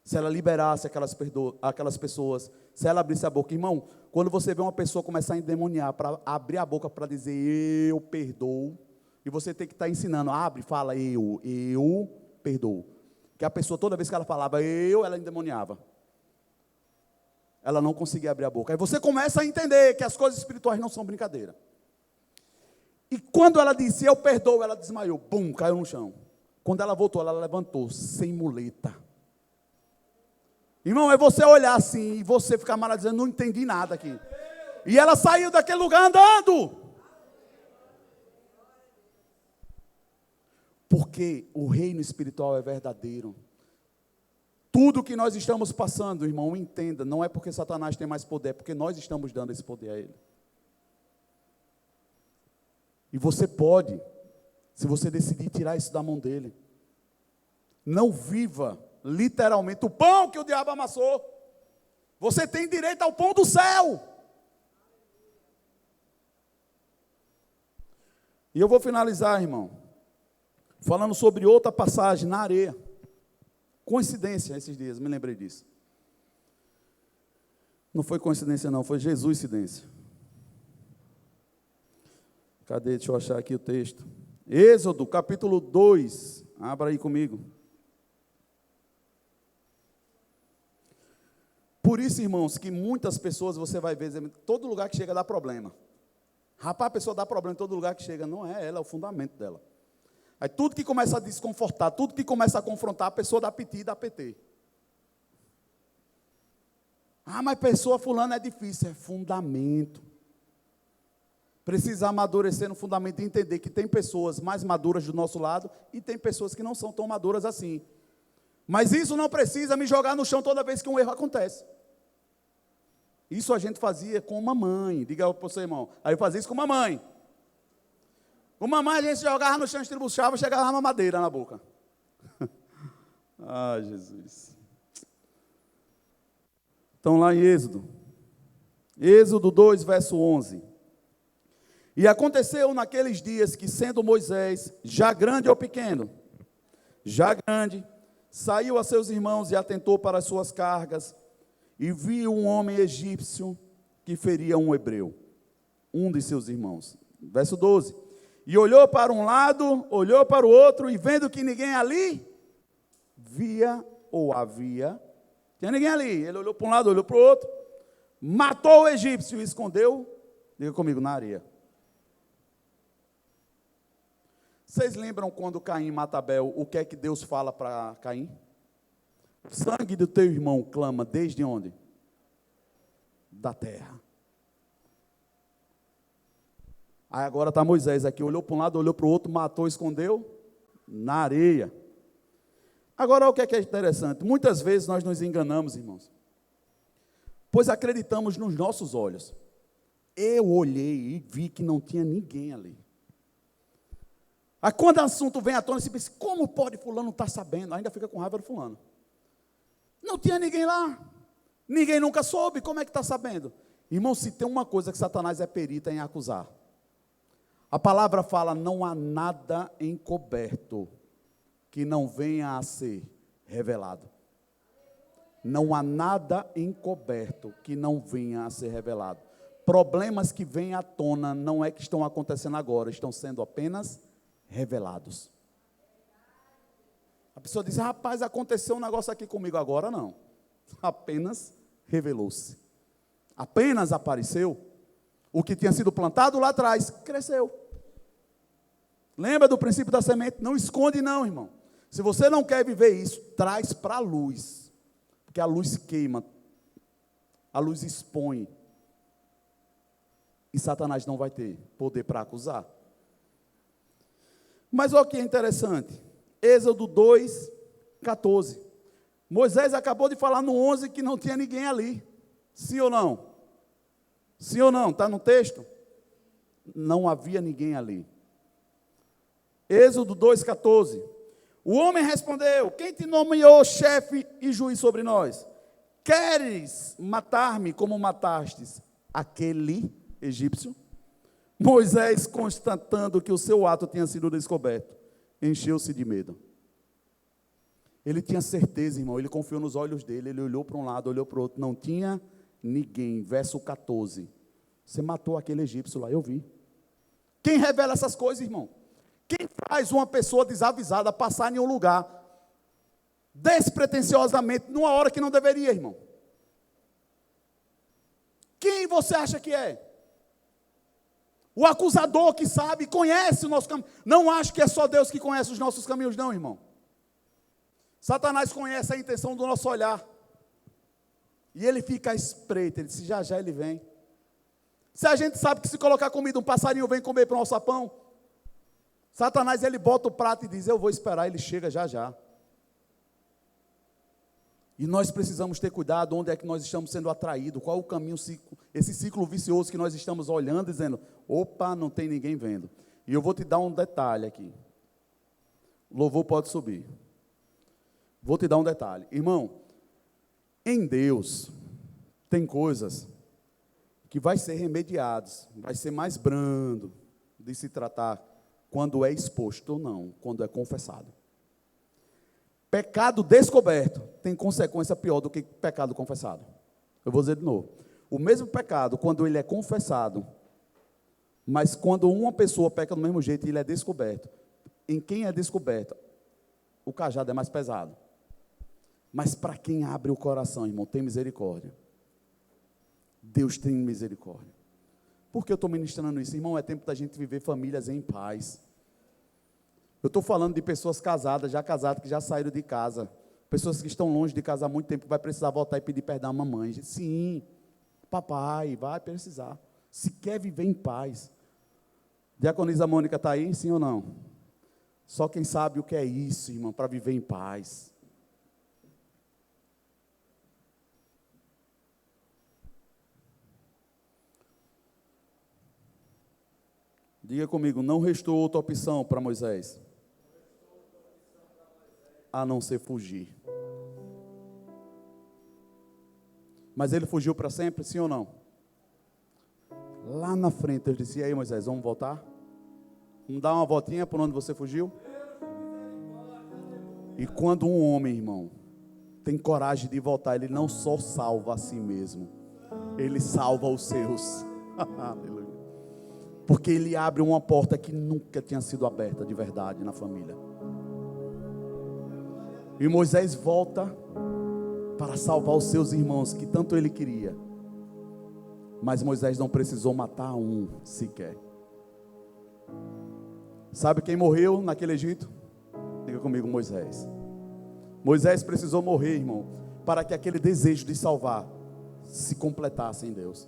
se ela liberasse aquelas pessoas, se ela abrisse a boca. Irmão, quando você vê uma pessoa começar a endemoniar, para abrir a boca para dizer, eu perdoo, e você tem que estar ensinando, abre, fala, eu perdoo. Que a pessoa, toda vez que ela falava, ela endemoniava. Ela não conseguia abrir a boca. Aí você começa a entender que as coisas espirituais não são brincadeira. E quando ela disse, eu perdoo, ela desmaiou, bum, caiu no chão. Quando ela voltou, ela levantou, sem muleta. Irmão, é você olhar assim, e você ficar mal dizendo, não entendi nada aqui. E ela saiu daquele lugar andando. Porque o reino espiritual é verdadeiro. Tudo que nós estamos passando, irmão, entenda, não é porque Satanás tem mais poder, é porque nós estamos dando esse poder a ele. E você pode, se você decidir tirar isso da mão dele. Não viva, literalmente, o pão que o diabo amassou. Você tem direito ao pão do céu. E eu vou finalizar, irmão, falando sobre outra passagem na areia. Coincidência esses dias, me lembrei disso. Não foi coincidência não, foi Jesus-cidência. Cadê? Deixa eu achar aqui o texto. Êxodo, capítulo 2. Abra aí comigo. Por isso, irmãos, que muitas pessoas você vai ver, todo lugar que chega dá problema. Rapaz, a pessoa dá problema em todo lugar que chega. Não é ela, é o fundamento dela. Aí tudo que começa a desconfortar, tudo que começa a confrontar, a pessoa dá piti e dá PT. Ah, mas pessoa fulana é difícil. É fundamento. Precisa amadurecer no fundamento e entender que tem pessoas mais maduras do nosso lado e tem pessoas que não são tão maduras assim. Mas isso não precisa me jogar no chão toda vez que um erro acontece. Isso a gente fazia com mamãe. Diga para você, irmão. Aí eu fazia isso com mamãe. Com mamãe a gente jogava no chão, estribuchava, chegava uma mamadeira na boca. Ah, Jesus. Então lá em Êxodo. Êxodo 2, verso 11. E aconteceu naqueles dias que, sendo Moisés, já grande ou pequeno, já grande, saiu a seus irmãos e atentou para as suas cargas, e viu um homem egípcio que feria um hebreu, um de seus irmãos. Verso 12. E olhou para um lado, olhou para o outro, e vendo que ninguém ali via ou havia, tinha ninguém ali, ele olhou para um lado, olhou para o outro, matou o egípcio e escondeu, diga comigo, na areia. Vocês lembram quando Caim mata Abel, o que é que Deus fala para Caim? O sangue do teu irmão clama desde onde? Da terra. Aí agora está Moisés aqui, olhou para um lado, olhou para o outro, matou, escondeu na areia. Agora o que é interessante? Muitas vezes nós nos enganamos, irmãos, pois acreditamos nos nossos olhos. Eu olhei e vi que não tinha ninguém ali. Aí quando o assunto vem à tona, você pensa, como pode fulano estar sabendo? Ainda fica com raiva do fulano. Não tinha ninguém lá. Ninguém nunca soube, como é que está sabendo? Irmão, se tem uma coisa que Satanás é perita em acusar. A palavra fala, não há nada encoberto que não venha a ser revelado. Não há nada encoberto que não venha a ser revelado. Problemas que vêm à tona não é que estão acontecendo agora, estão sendo apenas revelados. A pessoa diz, rapaz, aconteceu um negócio aqui comigo, agora não. Apenas revelou-se. Apenas apareceu. O que tinha sido plantado lá atrás, cresceu. Lembra do princípio da semente? Não esconde não, irmão. Se você não quer viver isso, traz para a luz. Porque a luz queima. A luz expõe. E Satanás não vai ter poder para acusar. Mas olha o que é interessante. Êxodo 2, 14. Moisés acabou de falar no 11 que não tinha ninguém ali. Sim ou não? Sim ou não? Está no texto? Não havia ninguém ali. Êxodo 2,14. O homem respondeu: quem te nomeou chefe e juiz sobre nós? Queres matar-me como matastes aquele egípcio? Moisés, constatando que o seu ato tinha sido descoberto, encheu-se de medo. Ele tinha certeza, irmão, ele confiou nos olhos dele, ele olhou para um lado, olhou para o outro, não tinha ninguém. Verso 14. Você matou aquele egípcio lá, eu vi. Quem revela essas coisas, irmão? Quem faz uma pessoa desavisada passar em um lugar despretensiosamente, numa hora que não deveria, irmão? Quem você acha que é? O acusador que sabe, conhece o nosso caminho. Não acho que é só Deus que conhece os nossos caminhos, não, irmão. Satanás conhece a intenção do nosso olhar. E ele fica à espreita, ele diz, já já ele vem. Se a gente sabe que se colocar comida, um passarinho vem comer para o nosso pão. Satanás, ele bota o prato e diz, eu vou esperar, ele chega já já. E nós precisamos ter cuidado onde é que nós estamos sendo atraídos, qual o caminho, esse ciclo vicioso que nós estamos olhando, dizendo, opa, não tem ninguém vendo. E eu vou te dar um detalhe aqui. O louvor pode subir. Vou te dar um detalhe. Irmão, em Deus, tem coisas que vai ser remediadas, vai ser mais brando de se tratar quando é exposto ou não, quando é confessado. Pecado descoberto tem consequência pior do que pecado confessado. Eu vou dizer de novo. O mesmo pecado, quando ele é confessado, mas quando uma pessoa peca do mesmo jeito e ele é descoberto, em quem é descoberto, o cajado é mais pesado. Mas para quem abre o coração, irmão, tem misericórdia. Deus tem misericórdia. Por que eu estou ministrando isso? Irmão, é tempo da gente viver famílias em paz. Eu estou falando de pessoas casadas, que já saíram de casa. Pessoas que estão longe de casa há muito tempo, vai precisar voltar e pedir perdão à mamãe. Sim, papai, vai precisar. Se quer viver em paz. Diaconisa Mônica está aí, sim ou não? Só quem sabe o que é isso, irmão, para viver em paz. Diga comigo, não restou outra opção para Moisés a não ser fugir. Mas ele fugiu para sempre, sim ou não? Lá na frente eu disse, e aí Moisés, vamos voltar? Vamos dar uma voltinha por onde você fugiu? E quando um homem, irmão, tem coragem de voltar, ele não só salva a si mesmo, ele salva os seus. Aleluia. Porque ele abre uma porta que nunca tinha sido aberta de verdade na família. E Moisés volta para salvar os seus irmãos, que tanto ele queria. Mas Moisés não precisou matar um sequer. Sabe quem morreu naquele Egito? Diga comigo, Moisés. Moisés precisou morrer, irmão, para que aquele desejo de salvar se completasse em Deus.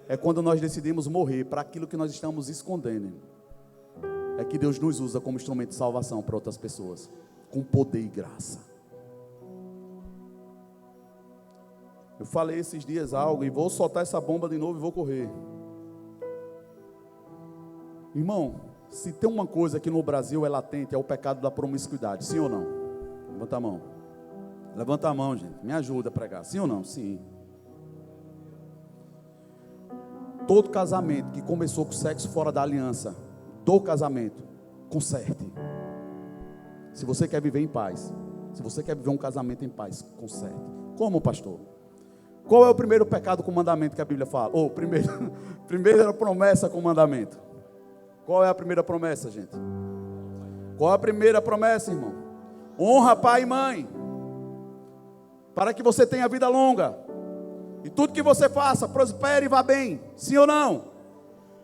É quando nós decidimos morrer para aquilo que nós estamos escondendo. É que Deus nos usa como instrumento de salvação para outras pessoas, com poder e graça. Eu falei esses dias algo e vou soltar essa bomba de novo e vou correr. Irmão, se tem uma coisa que no Brasil é latente, é o pecado da promiscuidade, sim ou não? Levanta a mão. Levanta a mão, gente, me ajuda a pregar, sim ou não? Sim. Todo casamento que começou com sexo fora da aliança, do casamento, conserte. Se você quer viver em paz, se você quer viver um casamento em paz, conserte. Como, pastor? Qual é o primeiro pecado com mandamento que a Bíblia fala? Ou primeira promessa com mandamento. Qual é a primeira promessa, gente? Qual é a primeira promessa, irmão? Honra pai e mãe, para que você tenha vida longa. E tudo que você faça, prospere e vá bem. Sim ou não?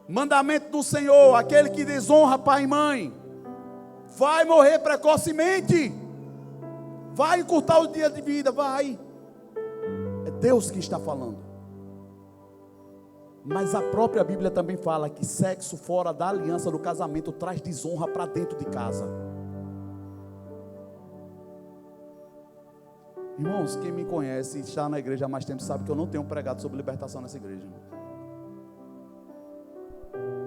Mandamento do Senhor, aquele que desonra pai e mãe, vai morrer precocemente. Vai encurtar o dia de vida, vai. É Deus que está falando. Mas a própria Bíblia também fala que sexo fora da aliança do casamento traz desonra para dentro de casa. Irmãos, quem me conhece e está na igreja há mais tempo sabe que eu não tenho pregado sobre libertação nessa igreja.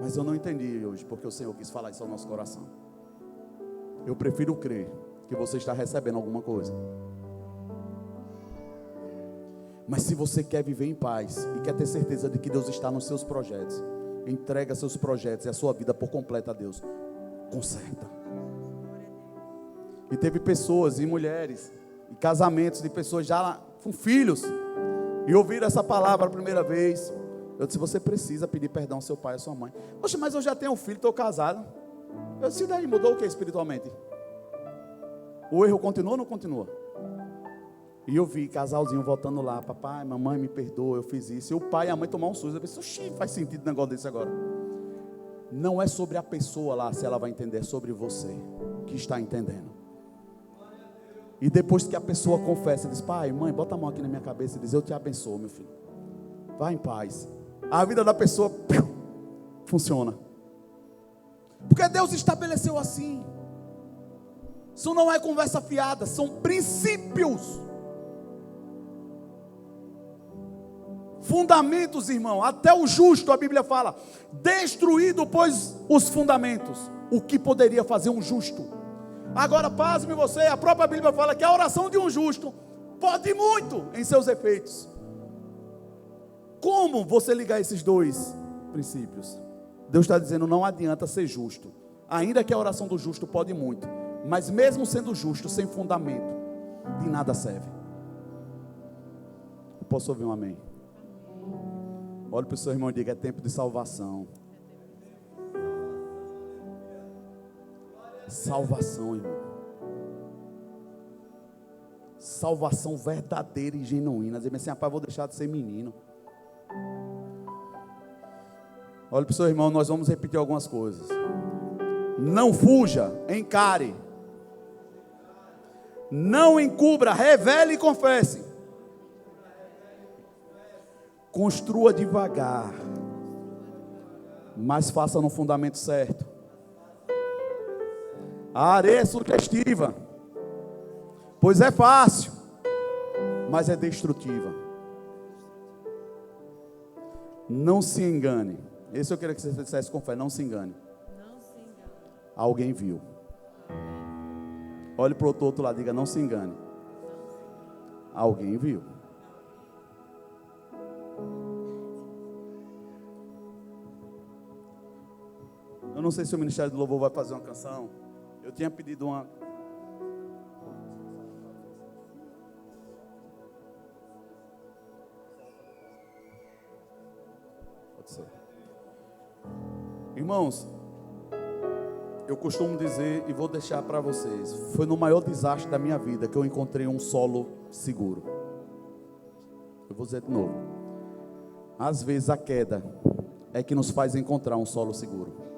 Mas eu não entendi hoje, porque o Senhor quis falar isso ao nosso coração. Eu prefiro crer que você está recebendo alguma coisa. Mas se você quer viver em paz e quer ter certeza de que Deus está nos seus projetos, entrega seus projetos e a sua vida por completo a Deus. Conserta. E teve pessoas e mulheres e casamentos de pessoas já com filhos e ouviram essa palavra a primeira vez. Eu disse: você precisa pedir perdão ao seu pai e à sua mãe. Poxa, mas eu já tenho um filho, estou casado. Eu disse: daí mudou o que espiritualmente? O erro continua ou não continua? E eu vi casalzinho voltando lá: papai, mamãe, me perdoa, eu fiz isso. E o pai e a mãe tomar um susto. Eu pensei: oxi, faz sentido um negócio desse agora. Não é sobre a pessoa lá, se ela vai entender, é sobre você que está entendendo. E depois que a pessoa confessa, diz: pai, mãe, bota a mão aqui na minha cabeça e diz: eu te abençoo, meu filho. Vá em paz. A vida da pessoa funciona. Porque Deus estabeleceu assim. Isso não é conversa fiada, são princípios. Fundamentos, irmão. Até o justo, a Bíblia fala, destruído, pois, os fundamentos. O que poderia fazer um justo? Agora, pasme você, a própria Bíblia fala que a oração de um justo pode muito em seus efeitos. Como você ligar esses dois princípios? Deus está dizendo: não adianta ser justo, ainda que a oração do justo pode muito, mas mesmo sendo justo, sem fundamento, de nada serve. Eu posso ouvir um amém? Olhe para o seu irmão e diga: é tempo de salvação. Salvação, irmão. Salvação verdadeira e genuína. Dizer assim: rapaz, vou deixar de ser menino. Olha para o seu irmão, nós vamos repetir algumas coisas. Não fuja, encare. Não encubra, revele e confesse. Construa devagar, mas faça no fundamento certo. A areia é sugestiva, pois é fácil, mas é destrutiva. Não se engane. Esse eu queria que você dissesse com fé: não se engane. Não se engane. Alguém viu. Olhe para o outro lado e diga: não se engane. Alguém viu. Eu não sei se o Ministério do Louvor vai fazer uma canção. Eu tinha pedido uma. Pode ser. Irmãos, eu costumo dizer e vou deixar para vocês: foi no maior desastre da minha vida que eu encontrei um solo seguro. Eu vou dizer de novo: às vezes a queda é que nos faz encontrar um solo seguro.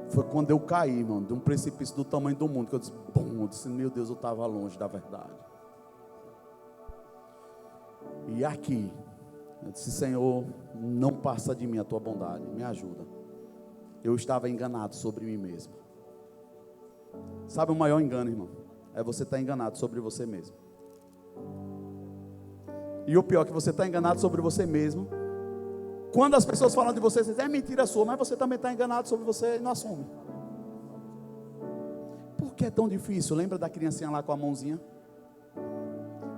Foi quando eu caí, irmão, de um precipício do tamanho do mundo, que eu disse: bom, eu disse: meu Deus, eu estava longe da verdade. E aqui eu disse: Senhor, não passa de mim a tua bondade, me ajuda. Eu estava enganado sobre mim mesmo. Sabe o maior engano, irmão? É você estar enganado sobre você mesmo. E o pior é que você está enganado sobre você mesmo. Quando as pessoas falam de você, você diz: é mentira sua, mas você também está enganado sobre você e não assume. Por que é tão difícil? Lembra da criancinha lá com a mãozinha?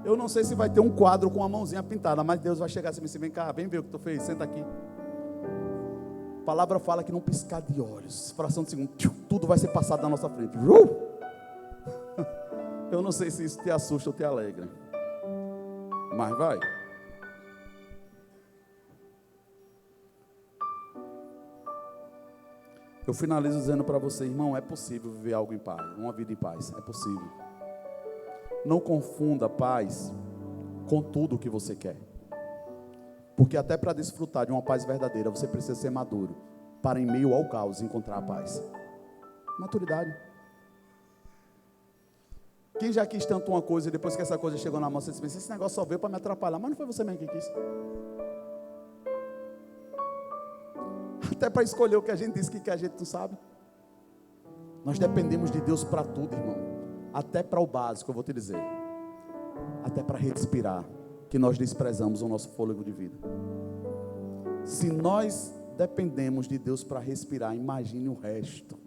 Eu não sei se vai ter um quadro com a mãozinha pintada, mas Deus vai chegar assim e dizer: vem cá, vem ver o que tu fez, senta aqui. A palavra fala que num piscar de olhos, fração de segundo, tudo vai ser passado na nossa frente. Eu não sei se isso te assusta ou te alegra, mas vai. Eu finalizo dizendo para você, irmão: é possível viver algo em paz, uma vida em paz, é possível. Não confunda paz com tudo o que você quer, porque até para desfrutar de uma paz verdadeira, você precisa ser maduro, para em meio ao caos encontrar a paz. Maturidade. Quem já quis tanto uma coisa e depois que essa coisa chegou na mão, você pensa: esse negócio só veio para me atrapalhar, mas não foi você mesmo que quis. Até para escolher o que a gente diz que a gente não sabe. Nós dependemos de Deus para tudo, irmão. Até para o básico, eu vou te dizer. até para respirar, que nós desprezamos o nosso fôlego de vida. Se nós dependemos de Deus para respirar, imagine o resto.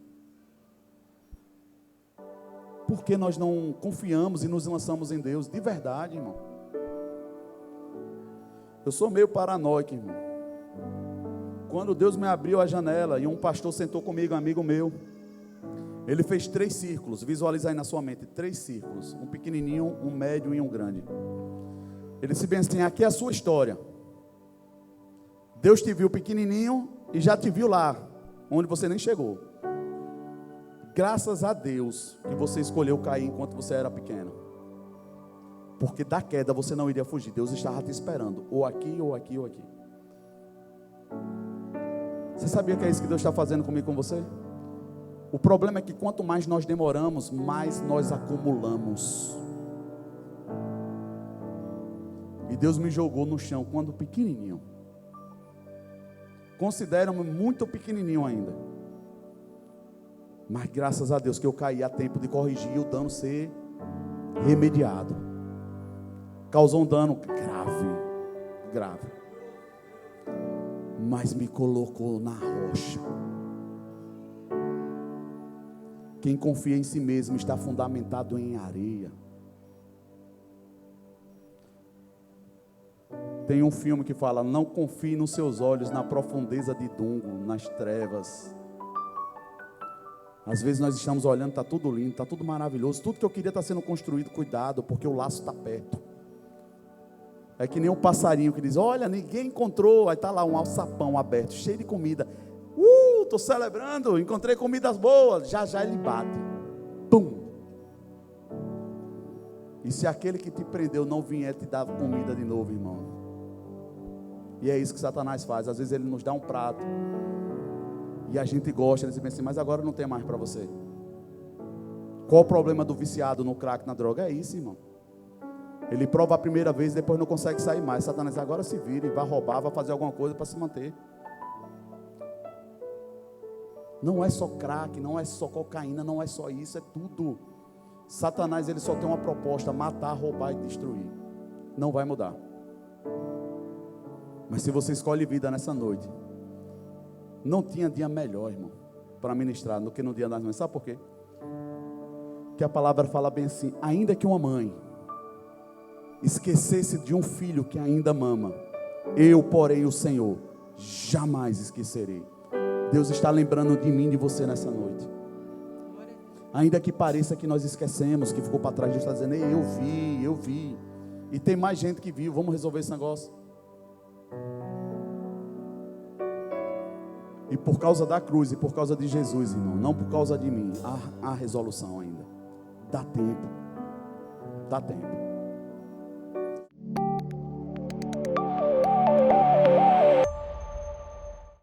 Por que nós não confiamos e nos lançamos em Deus? De verdade, irmão. Eu sou meio paranoico, irmão. Quando Deus me abriu a janela e um pastor sentou comigo, um amigo meu, ele fez 3 círculos, visualiza aí na sua mente, 3 círculos, um pequenininho, um médio e um grande. Ele disse bem assim, aqui é a sua história. Deus te viu pequenininho e já te viu lá, onde você nem chegou. Graças a Deus que você escolheu cair enquanto você era pequeno. Porque da queda você não iria fugir. Deus estava te esperando, ou aqui, ou aqui, ou aqui. Você sabia que é isso que Deus está fazendo comigo e com você? O problema é que quanto mais nós demoramos, mais nós acumulamos. E Deus me jogou no chão quando pequenininho. Considero-me muito pequenininho ainda. Mas graças a Deus que eu caí a tempo de corrigir e o dano ser remediado. Causou um dano grave. Mas me colocou na rocha. Quem confia em si mesmo está fundamentado em areia. Tem um filme que fala, não confie nos seus olhos na profundeza de Dungo, nas trevas. Às vezes nós estamos olhando, está tudo lindo, está tudo maravilhoso, tudo que eu queria está sendo construído, cuidado, porque o laço está perto. É que nem um passarinho que diz, olha, ninguém encontrou, aí está lá um alçapão aberto, cheio de comida. Estou celebrando, encontrei comidas boas, já ele bate. Pum! E se aquele que te prendeu não vier te dar comida de novo, irmão? E é isso que Satanás faz, às vezes ele nos dá um prato, e a gente gosta, ele diz assim, mas agora não tem mais para você. Qual o problema do viciado no crack, na droga? É isso, irmão. Ele prova a primeira vez, depois não consegue sair mais. Satanás agora se vira e vai roubar, vai fazer alguma coisa para se manter. Não é só crack, não é só cocaína, não é só isso, é tudo. Satanás, ele só tem uma proposta, matar, roubar e destruir. Não vai mudar. Mas se você escolhe vida nessa noite, não tinha dia melhor, irmão, para ministrar do que no dia das mães. Sabe por quê? Que a palavra fala bem assim, ainda que uma mãe esquecesse de um filho que ainda mama, eu, porém, o Senhor, jamais esquecerei. Deus está lembrando de mim e de você nessa noite. Ainda que pareça que nós esquecemos, que ficou para trás, Deus está dizendo, ei, eu vi. E tem mais gente que viu, vamos resolver esse negócio. E por causa da cruz e por causa de Jesus, irmão, não por causa de mim, há resolução ainda. Dá tempo.